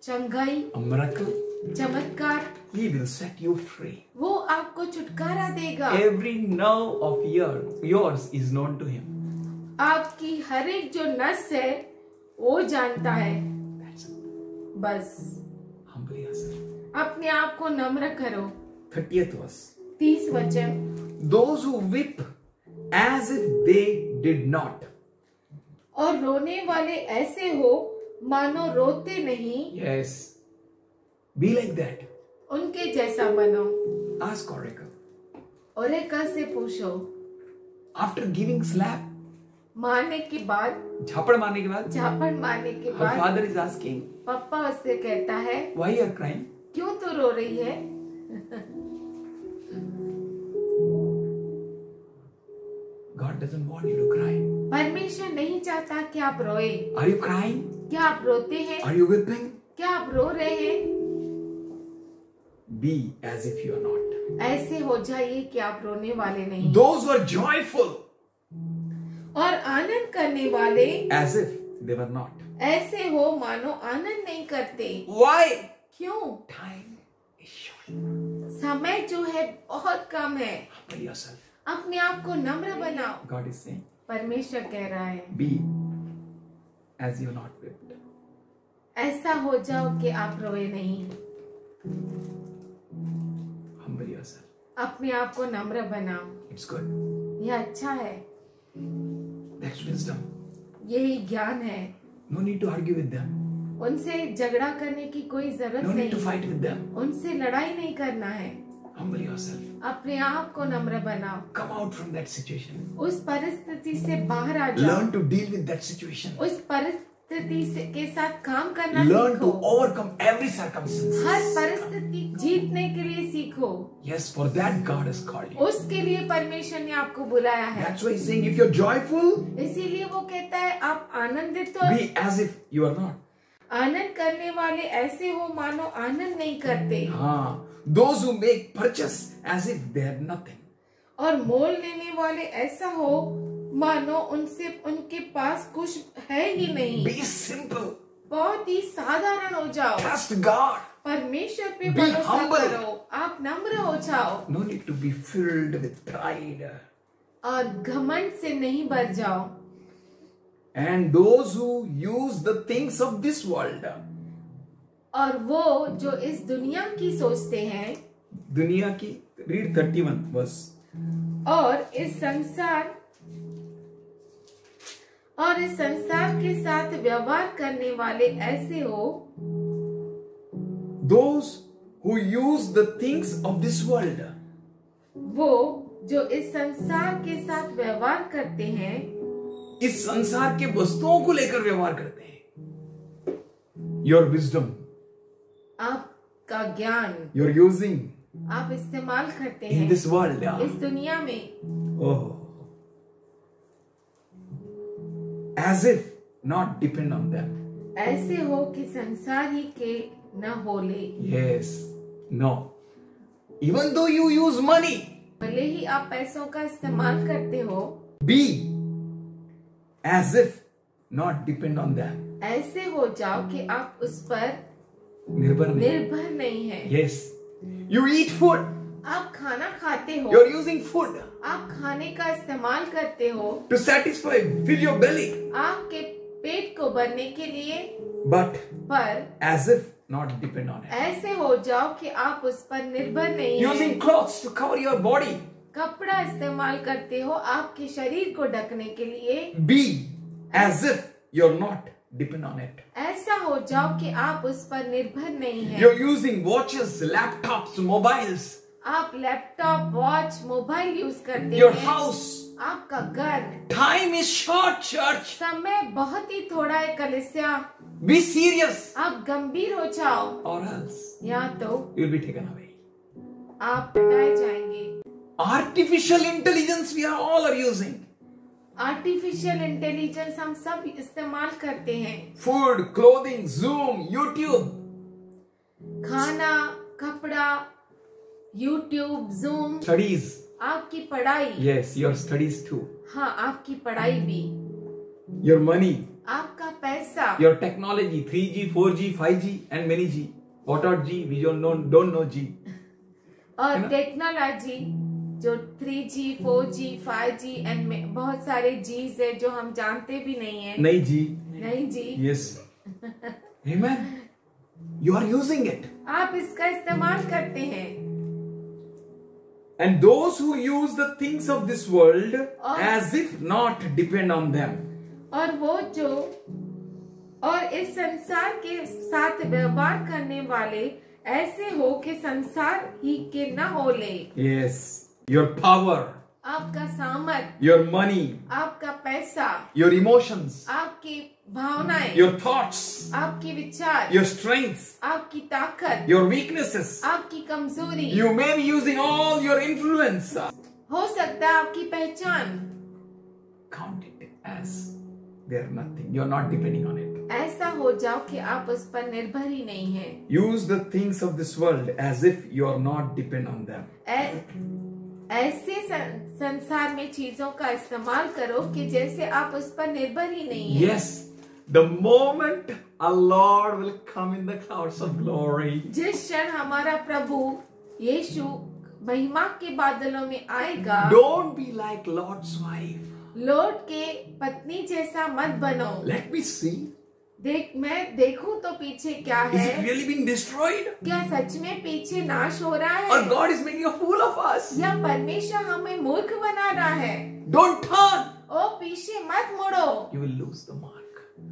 चंगाई, a miracle. चमत्कार। He will set you free. वो आपको छुटकारा देगा। Every nerve of yours is known to Him. आपकी हर एक जो नस है वो जानता है। That's it. बस Humble yourself. अपने आप को नम्र करो। 30th verse. 30 वचन। Those who weep as if they did not. और रोने वाले ऐसे हो मानो रोते नहीं। Yes. Be like that. उनके जैसा बनो। Ask Oracle. ओरेकल से पूछो। After giving slap, मारने के बाद, झापड़ मारने के बाद, झापड़ मारने के her बाद father is asking, पापा उससे कहता है, why you are crying? क्यों तू रो रही है? God doesn't want you to cry. परमेश्वर नहीं चाहता कि आप रोए। Are you crying? क्या आप रोते हैं? Are you weeping? क्या आप रो रहे हैं? Be as if you are not. ऐसे हो जाइए कि आप रोने वाले नहीं। Those who are joyful, और आनंद करने वाले as if they were not. ऐसे हो मानो आनंद नहीं करते। Why? क्यों? Time is short. समय जो है बहुत कम है। Humble yourself. अपने आप को नम्र बनाओ। God is saying, परमेश्वर कह रहा है, be as you are not wept. ऐसा हो जाओ कि आप रोए नहीं। Humble yourself. अपने आप को नम्र बनाओ। It's good. यह अच्छा है। That's wisdom. यही ज्ञान है। No need to argue with them. उनसे झगड़ा करने की कोई जरूरत No need to नहीं। fight with them. उनसे लड़ाई नहीं करना है। Humble yourself. अपने आप को नम्र बनाओ। Come out from that situation. उस परिस्थिति से बाहर आ जाओ। Learn to deal with that situation. उस परिस्थिति के साथ काम करना Learn to सीखो। overcome every circumstance. हर परिस्थिति जीतने के लिए सीखो। Yes, for that God has called you. उसके लिए परमेश्वर ने आपको बुलाया है। That's why He's saying, if you're joyful, इसीलिए वो कहता है आप आनंदित हो। be as if you are not. आनंद करने वाले ऐसे हो मानो आनंद नहीं करते। Those who make purchase as if they had nothing. और मोल लेने वाले ऐसा हो मानो उनसे उनके पास कुछ है ही नहीं। Be simple. बहुत ही साधारण हो जाओ। Trust God. परमेश्वर पे Be भरोसा humble. करो। आप नम्र हो जाओ। No need to be filled with pride. और घमंड से नहीं भर जाओ। And those who use the things of this world, और वो जो इस दुनिया की सोचते हैं, दुनिया की, read 31 verse, और इस संसार के साथ व्यवहार करने वाले ऐसे हो, those who use the things of this world, वो जो इस संसार के साथ व्यवहार करते हैं, इस संसार के वस्तुओं को लेकर व्यवहार करते हैं। Your wisdom, आपका ज्ञान you're using आप इस्तेमाल करते in हैं this world, yeah. इस दुनिया में, Oh, as if not depend on them. ऐसे हो कि संसार ही के न हो ले। Yes, no. Even though you use money, भले ही आप पैसों का इस्तेमाल करते हो, be as if not depend on them. ऐसे हो जाओ कि आप उस पर निर्भर नहीं. निर्भर नहीं है। Yes, you eat food. आप खाना खाते हो, You're using food आप खाने का इस्तेमाल करते हो to satisfy, fill your belly, आपके पेट को भरने के लिए, but पर as if not depend on it. ऐसे हो जाओ कि आप उस पर निर्भर नहीं Using है। clothes to cover your body, कपड़ा इस्तेमाल करते हो आपके शरीर को ढकने के लिए, be as if you're not depend on it. ऐसा हो जाओ कि आप उस पर निर्भर नहीं है। You're using watches, laptops, mobiles, आप लैपटॉप, वॉच, मोबाइल यूज करते your हैं, house. आपका घर। Time is short, church. समय बहुत ही थोड़ा है कलीसिया, Be serious, आप गंभीर हो जाओ, or else या तो you'll be taken away. आप हटाए जाएंगे। Artificial intelligence we are all are using. Artificial intelligence हम सब इस्तेमाल करते हैं। Food, clothing, Zoom, YouTube. खाना, कपड़ा, यूट्यूब, जूम, Studies. आपकी पढ़ाई। Yes, your studies too. हाँ, आपकी पढ़ाई भी, Your money, आपका पैसा, your technology, 3G, 4G, 5G and many G. What are G? We don't know G. है और ना? टेक्नोलॉजी जो 3G, 4G, 5G एंड बहुत सारे जीज है जो हम जानते भी नहीं है। नहीं G. नहीं जी, Yes. Amen. You are using it. आप इसका इस्तेमाल करते हैं। And those who use the things of this world और- as if not depend on them. और वो जो और इस संसार के साथ व्यवहार करने वाले ऐसे हो कि संसार ही के न हो ले। Yes. Your power, आपका सामर्थ, your money, आपका पैसा, your emotions, आपकी भावनाएं, your thoughts, आपके विचार, your strengths, आपकी ताकत, your weaknesses. आपकी कमजोरी, You may be using all your influence. हो सकता है आपकी पहचान। Count it as they're nothing. You're not depending on it. ऐसा हो जाओ कि आप उस पर निर्भर ही नहीं है। Use the things of this world as if you're not depend on them. ऐसे संसार में चीजों का इस्तेमाल करो कि जैसे आप उस पर निर्भर ही नहीं है। Yes, the moment our Lord will come in the clouds of glory. जिस क्षण हमारा प्रभु यीशु महिमा के बादलों में आएगा, Don't be like Lord's wife. लौट के पत्नी जैसा मत बनो। Let me see. मैं देखूं तो पीछे क्या Is है? it really being destroyed? क्या सच में पीछे नाश हो रहा Or है? God is making a fool of us? या परमेश्वर हमें मूर्ख बना रहा है? Don't turn. ओ पीछे मत मुड़ो, You will lose the mark.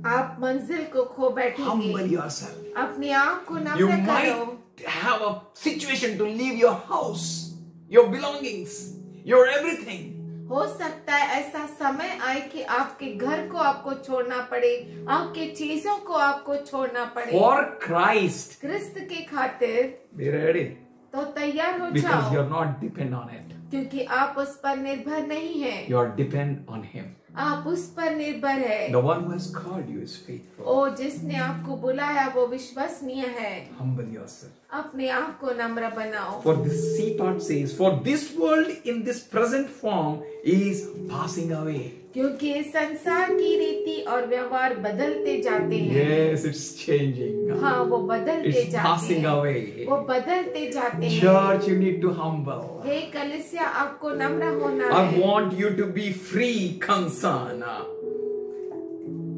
आप मंजिल को खो बैठेंगे। Humble yourself. अपने आप को You नम्र करो। might have a situation to leave your house, your belongings, your everything. हो सकता है ऐसा समय आए कि आपके घर को आपको छोड़ना पड़े, आपके चीजों को आपको छोड़ना पड़े। For Christ. क्रिस्त के खातिर Be ready. तो तैयार हो Because जाओ, you're not depend on it. क्योंकि आप उस पर निर्भर नहीं है, You're depend on Him. आप उस पर निर्भर है। The one who has called you is faithful. ओ जिसने आपको बुलाया वो विश्वसनीय है। Humble yourself. अपने आप को नम्र बनाओ। For this C part says, for this world in this present form is passing away. क्योंकि संसार की रीति और व्यवहार बदलते जाते हैं। Yes, it's changing. हाँ, वो बदलते It's जाते passing हैं। away. वो बदलते जाते हैं। Church, you need to humble. हे कलीसिया, आपको नम्र होना I है। want you to be free concern.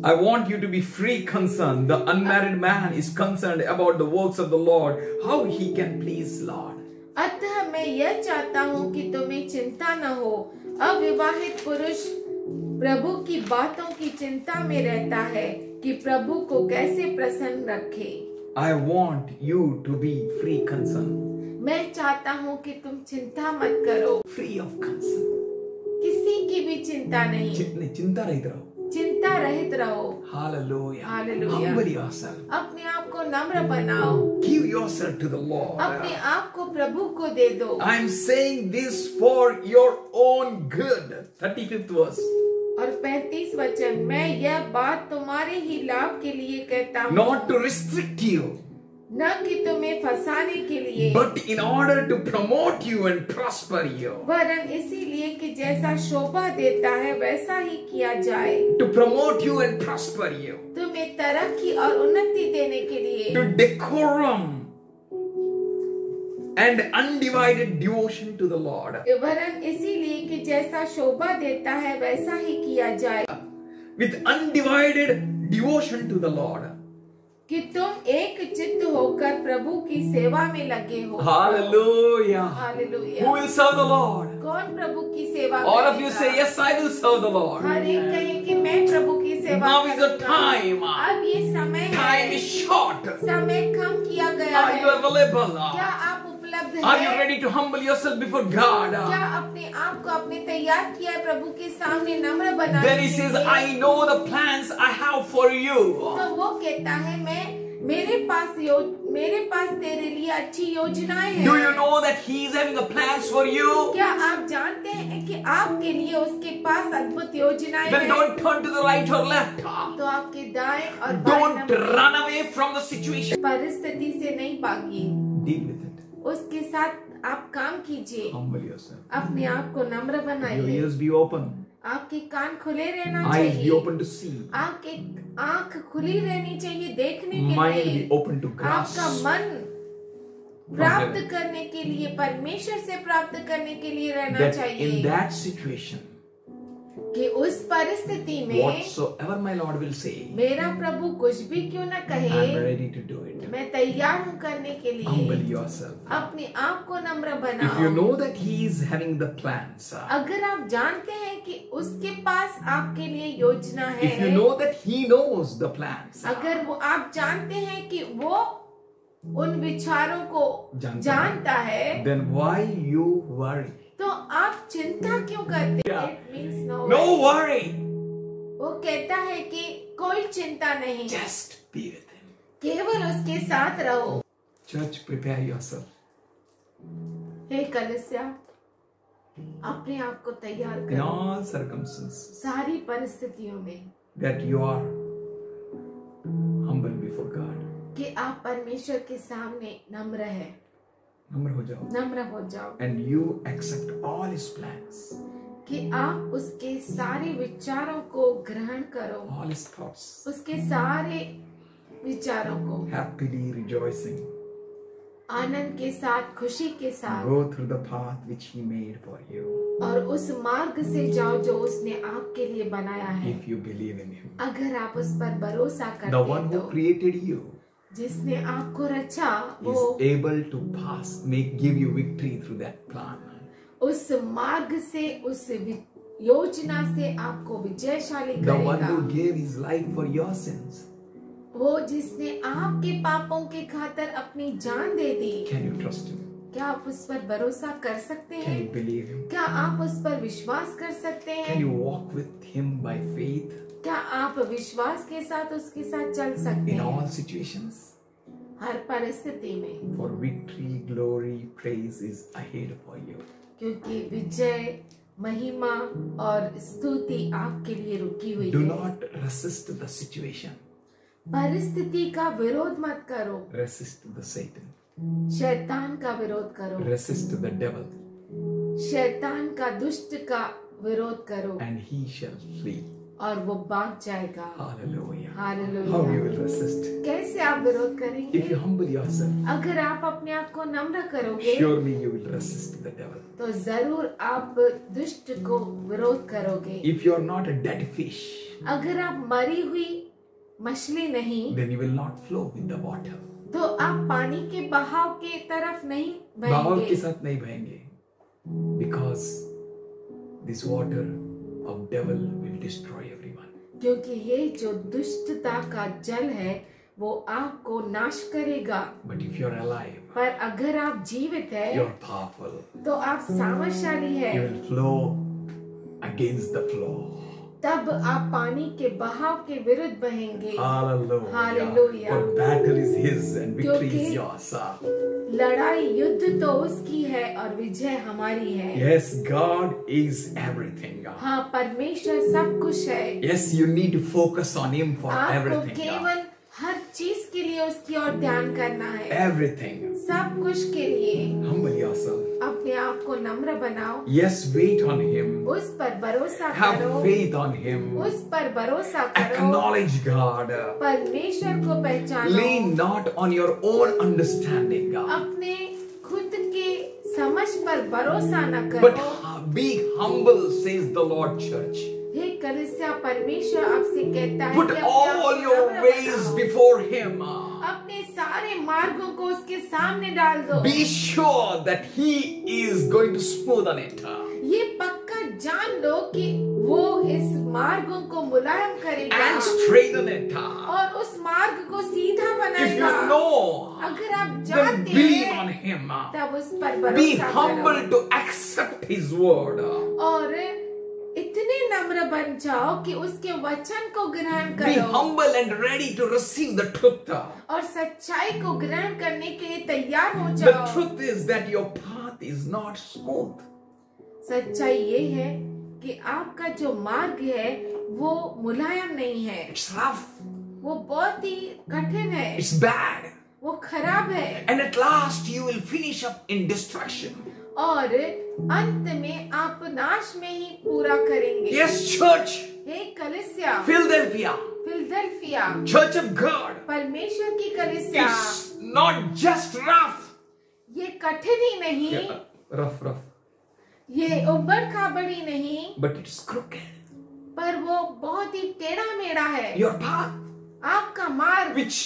I want you to be free concerned. The unmarried man is concerned about the works of the Lord, how he can please Lord. अतः मैं यह चाहता हूँ कि तुम्हें चिंता न हो। अविवाहित पुरुष प्रभु की बातों की चिंता में रहता है कि प्रभु को कैसे प्रसन्न रखे। I want you to be free concern. मैं चाहता हूँ कि तुम चिंता मत करो। Free of concern. किसी की भी चिंता नहीं, चिंता रहित रहो. चिंता रहित रहो। Hallelujah. Hallelujah. Humble yourself. अपने आप को नम्र बनाओ। Give yourself to the Lord. अपने आप को प्रभु को दे दो। I am saying this for your own good. 35th verse. और 35 वचन, मैं यह बात तुम्हारे ही लाभ के लिए कहता हूँ, Not to restrict you, न कि तुम्हें फंसाने के लिए, but in order to promote you and prosper you. वरन इसीलिए कि जैसा शोभा देता है वैसा ही किया जाए। To promote you and prosper you. तुम्हें तरक्की और उन्नति देने के लिए, To decorum and undivided devotion to the Lord. वरन इसीलिए कि जैसा शोभा देता है वैसा ही किया जाए। With undivided devotion to the Lord. कि तुम एक चित्त होकर प्रभु की सेवा में लगे हो। Hallelujah. Hallelujah. Who will serve the Lord? कौन प्रभु की सेवा All of you करेगा? say, yes, I will serve the Lord. हर एक कहे कि मैं प्रभु की सेवा Now is the करूंगा। time. अब ये समय Time है, is short. समय कम किया गया Are है। you available? क्या आप उपलब्ध Are you हैं? ready to humble yourself before God? क्या अपने आप को आपने तैयार किया है प्रभु के सामने नम्र बनाने Then he के says, लिए? I know the plans I have for you. तो वो कहता है, मेरे पास तेरे लिए अच्छी योजनाएं हैं। Do you know that he is having a plans for you? क्या आप जानते हैं कि आपके लिए उसके पास अद्भुत योजनाएं Then हैं? don't turn to the right or left. तो आपके दाएं और बाएं Don't न मुड़ें। run away from the situation. परिस्थिति से नहीं भागिए, Deal with it. उसके साथ आप काम कीजिए। Humble yourself. अपने आप को नम्र Your बनाइए। ears be open. आपके कान खुले रहना Eyes be चाहिए, open to see. आपके आंख खुली रहनी चाहिए देखने के Mind लिए, be open to grasp. आपका मन प्राप्त करने के लिए, परमेश्वर से प्राप्त करने के लिए रहना That in चाहिए। that situation, कि उस परिस्थिति में whatsoever my Lord will say, मेरा प्रभु कुछ भी क्यों न I'm कहे, ready to do it. मैं तैयार हूँ करने के Humble लिए। yourself. अपने आप को नम्र If you बनाओ। know that he is having the plans, अगर आप जानते हैं कि उसके पास आपके लिए योजना if you है, know that he knows the plans, अगर वो आप जानते हैं कि वो उन विचारों को जानता है, then why you worry? तो आप चिंता क्यों करते हैं? It means no No worry. worry. वो कहता है कि कोई चिंता नहीं, Just be with him. केवल उसके साथ रहो। Church, prepare yourself. हे कलीसिया, अपने आप को तैयार In करो all circumstances, सारी परिस्थितियों में, that you are humble before God. कि आप परमेश्वर के सामने नम्र है, नम्र हो जाओ. नम्र हो जाओ, And you accept all his plans, कि आप उसके सारे विचारों को ग्रहण करो, all his thoughts, उसके सारे विचारों को happily rejoicing. आनंद के साथ, खुशी के साथ, Go through the path which he made for you. और उस मार्ग से जाओ जो उसने आपके लिए बनाया है। If you believe in him. अगर आप उस पर भरोसा The करते one हैं who तो created you जिसने आपको रचा वो is able to give you victory through that plan. उस मार्ग से, उस योजना से आपको विजयशाली The one करेगा। who gave his life for your sins. वो जिसने आपके पापों के खातिर अपनी जान दे दी। Can you trust him? क्या आप उस पर भरोसा कर सकते Can you हैं? believe him? क्या आप उस पर विश्वास कर सकते Can हैं? you walk with him by faith क्या आप विश्वास के साथ उसके साथ चल सकते in हैं? all situations? हर परिस्थिति में, For victory, glory, praise is ahead for you. क्योंकि विजय, महिमा और स्तुति आपके लिए रुकी हुई Do है। not resist the situation. परिस्थिति का विरोध मत करो, Resist the Satan. शैतान का विरोध करो, Resist the devil. शैतान का, दुष्ट का विरोध करो and he shall flee. और वो भाग जाएगा। Hallelujah. How hallelujah. you will resist? कैसे आप विरोध If करेंगे? you humble yourself, अगर आप अपने आप को नम्र करोगे surely you will resist the devil. तो जरूर आप दुष्ट को विरोध करोगे। If you are not a dead fish, अगर आप मरी हुई मछली नहीं then you will not flow with the water. तो आप पानी के बहाव के तरफ नहीं बहाव के बहेंगे, साथ नहीं बहेंगे, because this water of devil will destroy everyone. क्योंकि ये जो दुष्टता का जल है वो आपको नाश करेगा। But if you are alive, पर अगर आप जीवित you है are powerful. तो आप सामर्थशाली है। You will flow against the flow. तब आप पानी के बहाव के विरुद्ध बहेंगे। Hallelujah. Hallelujah. For battle is his and victory is क्योंकि yours. लड़ाई युद्ध तो उसकी है और विजय हमारी है। Yes, God is everything. हाँ, परमेश्वर सब कुछ है। Yes, you need to focus on him for आपको everything. केवल हर चीज के लिए उसकी ओर ध्यान करना है। Everything. सब कुछ के लिए Humble yourself. अपने आप को नम्र बनाओ। Yes, wait on him. उस पर भरोसा Have करो। faith on him. उस पर भरोसा करो। Acknowledge God. परमेश्वर को पहचानो। Lean not on your own understanding, अपने खुद के समझ पर भरोसा न but करो। be humble, says the Lord Church. हे कलीसिया, परमेश्वर आपसे कहता है Put कि अपने आप all को your नम्र ways बनाओ। before him. अपने सारे मार्गों को उसके सामने डाल दो। Be sure that he is going to smoothen it. ये पक्का जान लो कि वो इस मार्गों को मुलायम करेगा And straighten it. और उस मार्ग को सीधा If बनाएगा। you know, अगर आप then जानते believe हैं on him. तब उस पर Be भरोसा humble करो to accept his word. और इतने नम्र बन जाओ कि उसके वचन को ग्रहण Be करो humble and ready to receive the truth. और सच्चाई को ग्रहण करने के लिए तैयार हो The जाओ। truth is that your path is not smooth. सच्चाई ये है कि आपका जो मार्ग है वो मुलायम नहीं है, It's rough. वो बहुत ही कठिन है, It's bad. वो खराब है And at last you will finish up in destruction. और अंत में आप नाश में ही पूरा करेंगे। Yes, church. हे कलीसिया, Philadelphia. Philadelphia, Church of God. परमेश्वर की कलीसिया, It's not just rough. ये कठिन ही नहीं, Rough. ये उबड़ खाबड़ ही नहीं, But it's crooked. पर वो बहुत ही टेढ़ा मेढ़ा है। Your path, आपका मार्ग which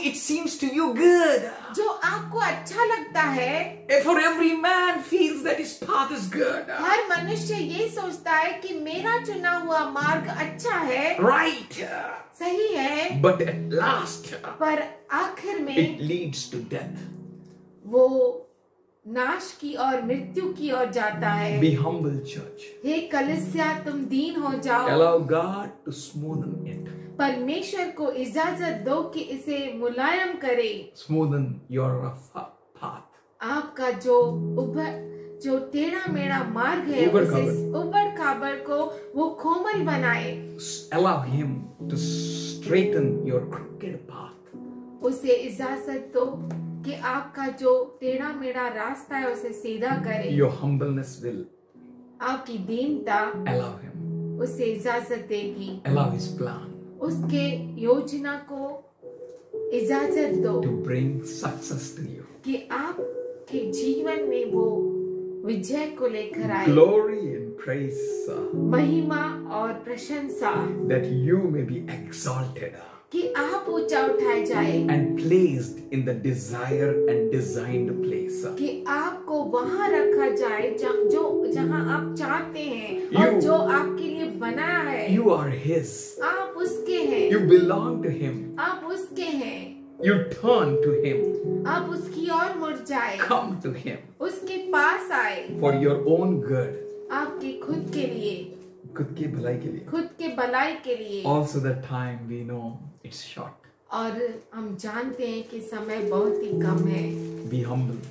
it seems to you good. जो आपको अच्छा लगता है, For every man feels that his path is good. हर मनुष्य ये सोचता है कि मेरा चुना हुआ मार्ग अच्छा है, Right. सही है, But at last, पर आखिर में it leads to death. वो नाश की और मृत्यु की ओर जाता है। Be humble, church. हे कलीसिया, तुम दीन हो जाओ, Allow God to smoothen it. परमेश्वर को इजाजत दो कि इसे मुलायम करे। Smoothen your rough path. आपका जो टेढ़ा मेढ़ा मार्ग है, उबड़ खाबड़ को वो कोमल बनाए। Allow him to straighten your crooked path. उसे इजाजत दो कि आपका जो टेढ़ा मेढ़ा रास्ता है उसे सीधा करे। Your humbleness will आपकी दीनता allow him. उसे इजाजत देगी, Allow his plan उसके योजना को इजाजत दो to bring success to you. कि आपके जीवन में वो विजय को लेकर आए। Glory and praise महिमा और प्रशंसा that you may be exalted कि आप ऊंचा उठाए जाए, and placed in the desire and designed place. कि आपको वहां रखा जाए जहां आप चाहते हैं और जो आपके लिए बनाया है। You are his. आप उसके हैं, You belong to him. आप उसके हैं, You turn to him. आप उसकी ओर मुड़ जाए, Come to him उसके पास आए, for your own good. आपके खुद के लिए, खुद की भलाई के लिए. खुद के भलाई के लिए। Also the time we know it's short. और हम जानते हैं कि समय बहुत ही कम है। Be humble.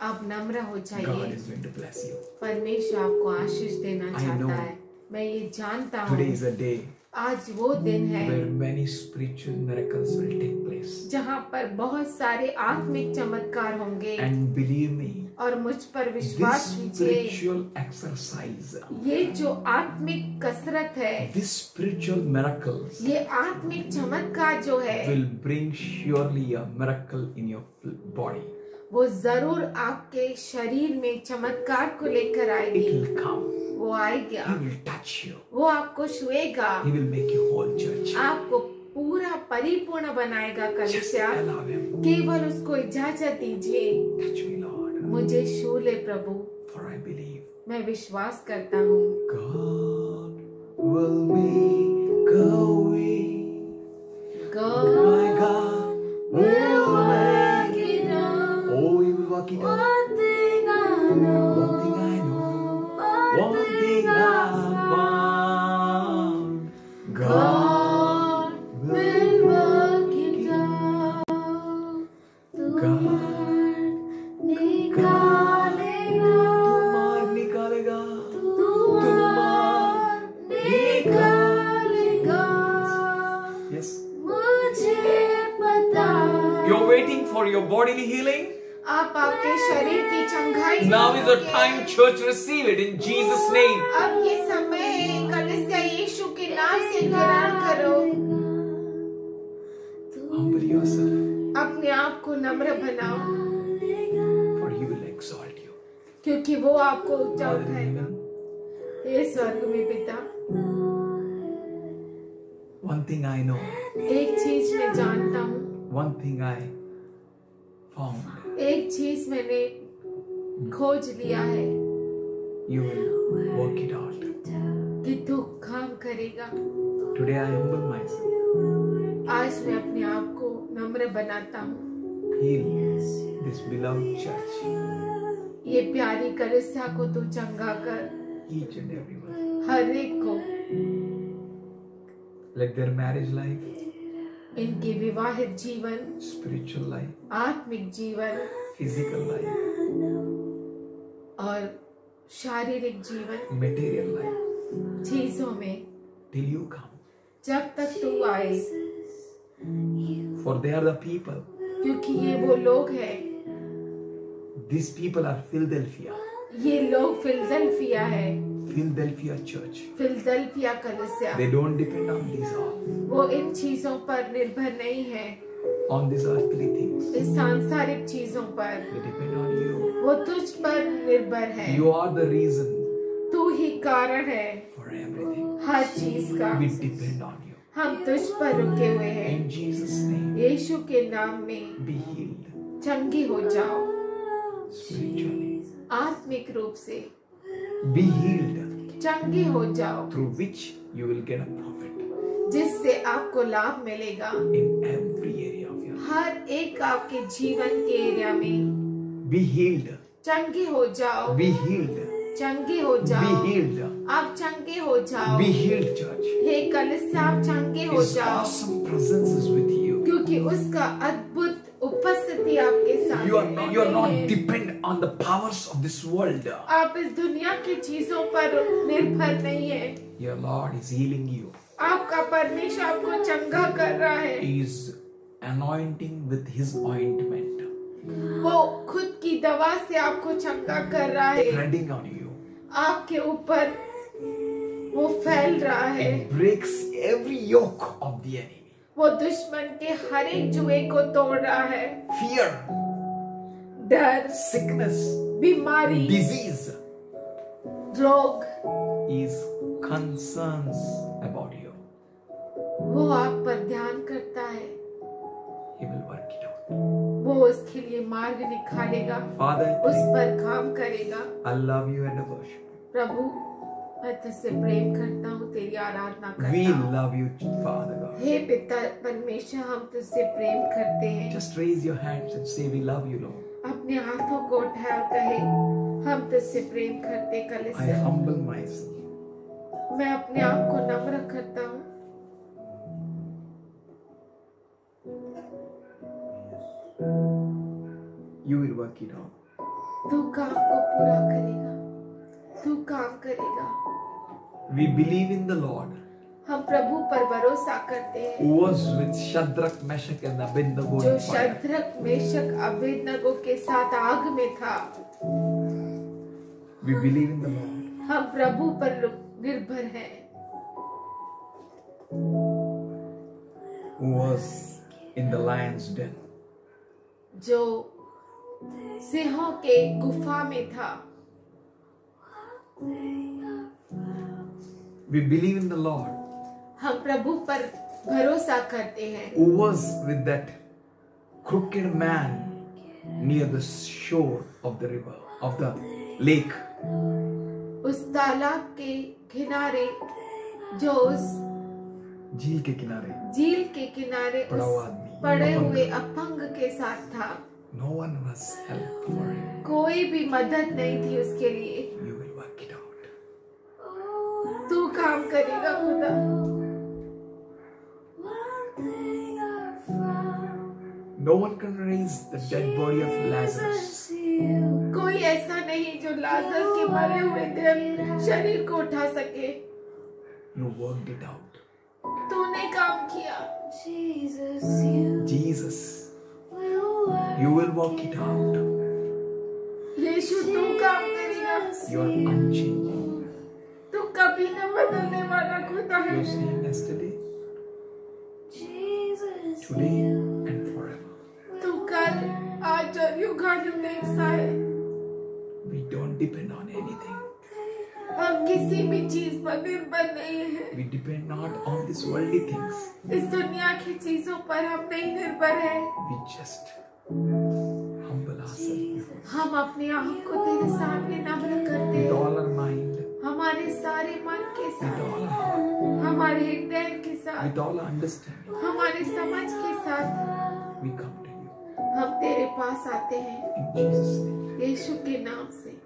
आप नम्र हो God जाइए, is going to bless you. परमेश्वर आपको आशीष देना I know चाहता है। मैं ये जानता Today हूँ is a day आज वो दिन है where many spiritual miracles will take place. जहाँ पर बहुत सारे आत्मिक चमत्कार होंगे And believe me, और मुझ पर this विश्वास कीजिए spiritual exercise, ये जो आत्मिक कसरत है this spiritual miracles ये आत्मिक चमत्कार जो है will bring surely a miracle in your body. वो जरूर आपके शरीर में चमत्कार को लेकर It आएगी will come. वो आएगा He will touch you. वो आपको छुएगा He will make you whole, church. आपको पूरा परिपूर्ण बनाएगा Just कलीसिया allow him. केवल उसको इजाजत दीजिए Touch me, Lord. मुझे छू ले प्रभु For I believe मैं विश्वास करता हूँ God will make a way. God My God will make it out. Oh, He will work it out. One thing I know. One thing I know. One thing I found. God will work it out. God निकालेगा तुम्हार निकालेगा. तुम्हार निकालेगा Yes. मुझे पता You're waiting for your bodily healing. आप आपके शरीर की चंगाई Now is the चाहोगे। time, church, receive it in Jesus' name. अब ये समय है कलीसिया यीशु के नाम से ग्रहण करो Humble yourself, अपने आप को नम्र बनाओ for He will exalt you. क्योंकि वो आपको ऊंचा Father in उठाएगा heaven, हे स्वर्ग में पिता one thing I know, एक चीज मैं जानता हूँ one thing I found, एक चीज मैंने खोज लिया है you will work it out. कि तू काम करेगा Today I humble myself. आज मैं अपने आप को नम्र बनाता हूँ Heal this beloved church, ये प्यारी कलीसिया को तू चंगा कर each and everyone. हर एक को Let their marriage life, इनके विवाहित जीवन spiritual life, आत्मिक जीवन physical life, और शारीरिक जीवन material life, चीजों में till you come. जब तक तू आए For they are the people. क्योंकि ये वो लोग हैं These people are Philadelphia. ये लोग फिलडेल्फिया है Philadelphia church. फिलडेल्फिया कलीसिया They don't depend on these all. वो इन चीजों पर निर्भर नहीं है On these earthly things. इस सांसारिक चीजों पर They depend on you. वो तुझ पर निर्भर है You are the reason तू ही कारण है for everything. हर चीज का We depend on you. हम तुझ पर रुके हुए हैं In Jesus' name, यीशु के नाम में be healed चंगी हो जाओ spiritually. आत्मिक रूप से Be healed, चंगी हो जाओ through which you will get a profit जिससे आपको लाभ मिलेगा in every area of your life. हर एक आपके जीवन के एरिया में Be healed. चंगी हो जाओ Be healed. चंगी हो Be जाओ healed. आप चंगे हो जाओ Be healed, church. हे कलीसिया आप चंगे हो His जाओ awesome presence is with you. क्योंकि उसका अद्भुत उपस्थिति आपके साथ You are not है। dependent on the powers of this world. आप इस दुनिया की चीजों पर निर्भर नहीं है Your Lord is healing you. आपका परमेश्वर आपको चंगा कर रहा है He is anointing with His ointment, वो खुद की दवा से आपको चंगा कर रहा है spreading on you. आपके ऊपर वो फैल रहा है It breaks every yoke of the enemy. वो दुश्मन के हर एक जुए को तोड़ रहा है Fear, डर sickness, बीमारी disease. रोग His concerns about you. वो आप पर ध्यान करता है He will work it out. वो उसके लिए मार्ग निकालेगा Father, उस पर काम करेगा I love you and I worship. प्रभु मैं तुझसे प्रेम करता हूँ तेरी आराधना We करता हूँ love you, Father God. हे पिता परमेश्वर हम तुझसे प्रेम करते हैं Just raise your hands and say, we love you, Lord. अपने हाथों को उठा और कहे हम तुझसे प्रेम करते I कलीसिया humble myself. मैं अपने आप को नम्र करता हूँ You will work it out. तू काम को पूरा करेगा तू काम करेगा We believe in the Lord हम प्रभु पर भरोसा करते हैं, who was with Shadrach, Meshach and Abednego जो in fire. Shadrach Meshach Abednego के साथ आग में था। We believe in the Lord हम प्रभु पर निर्भर हैं, who was in the lion's den. जो सिंहों के गुफा में था। We believe in the Lord हम प्रभु पर भरोसा करते हैं, who was with that crooked man near the shore of the river, of the lake. उस तालाब के किनारे, जो उस झील के किनारे झील के किनारे पड़ा हुआ उस आदमी, पड़े अपंग। हुए अपंग के साथ था। No one was help for him. कोई भी मदद नहीं थी उसके लिए। You will work it out. तू काम करेगा खुदा। No one can raise the dead body of Lazarus. कोई ऐसा नहीं जो लाजर के मरे हुए देह शरीर को उठा सके। You worked it out. तूने काम किया। Jesus, you will work it out. यीशु तू काम करेगा। You are unchanging. तू कभी न बदलने वाला खुदा You है। are same yesterday, today, and forever. तू कल, आज और युगानुयुग एक सा है। We don't depend on anything. हम किसी भी चीज पर निर्भर नहीं है। We depend not on these worldly things. इस दुनिया की चीजों पर हम नहीं निर्भर है। We just humble ourselves before you. हम अपने आप को तेरे सामने नम्र करते With हैं, all our mind, हमारे सारे मन के with साथ, all our heart, हमारे हृदय के साथ, with all our understanding, हमारे समझ के साथ we come to you. हम तेरे पास आते हैं In Jesus' name. यीशु के नाम से।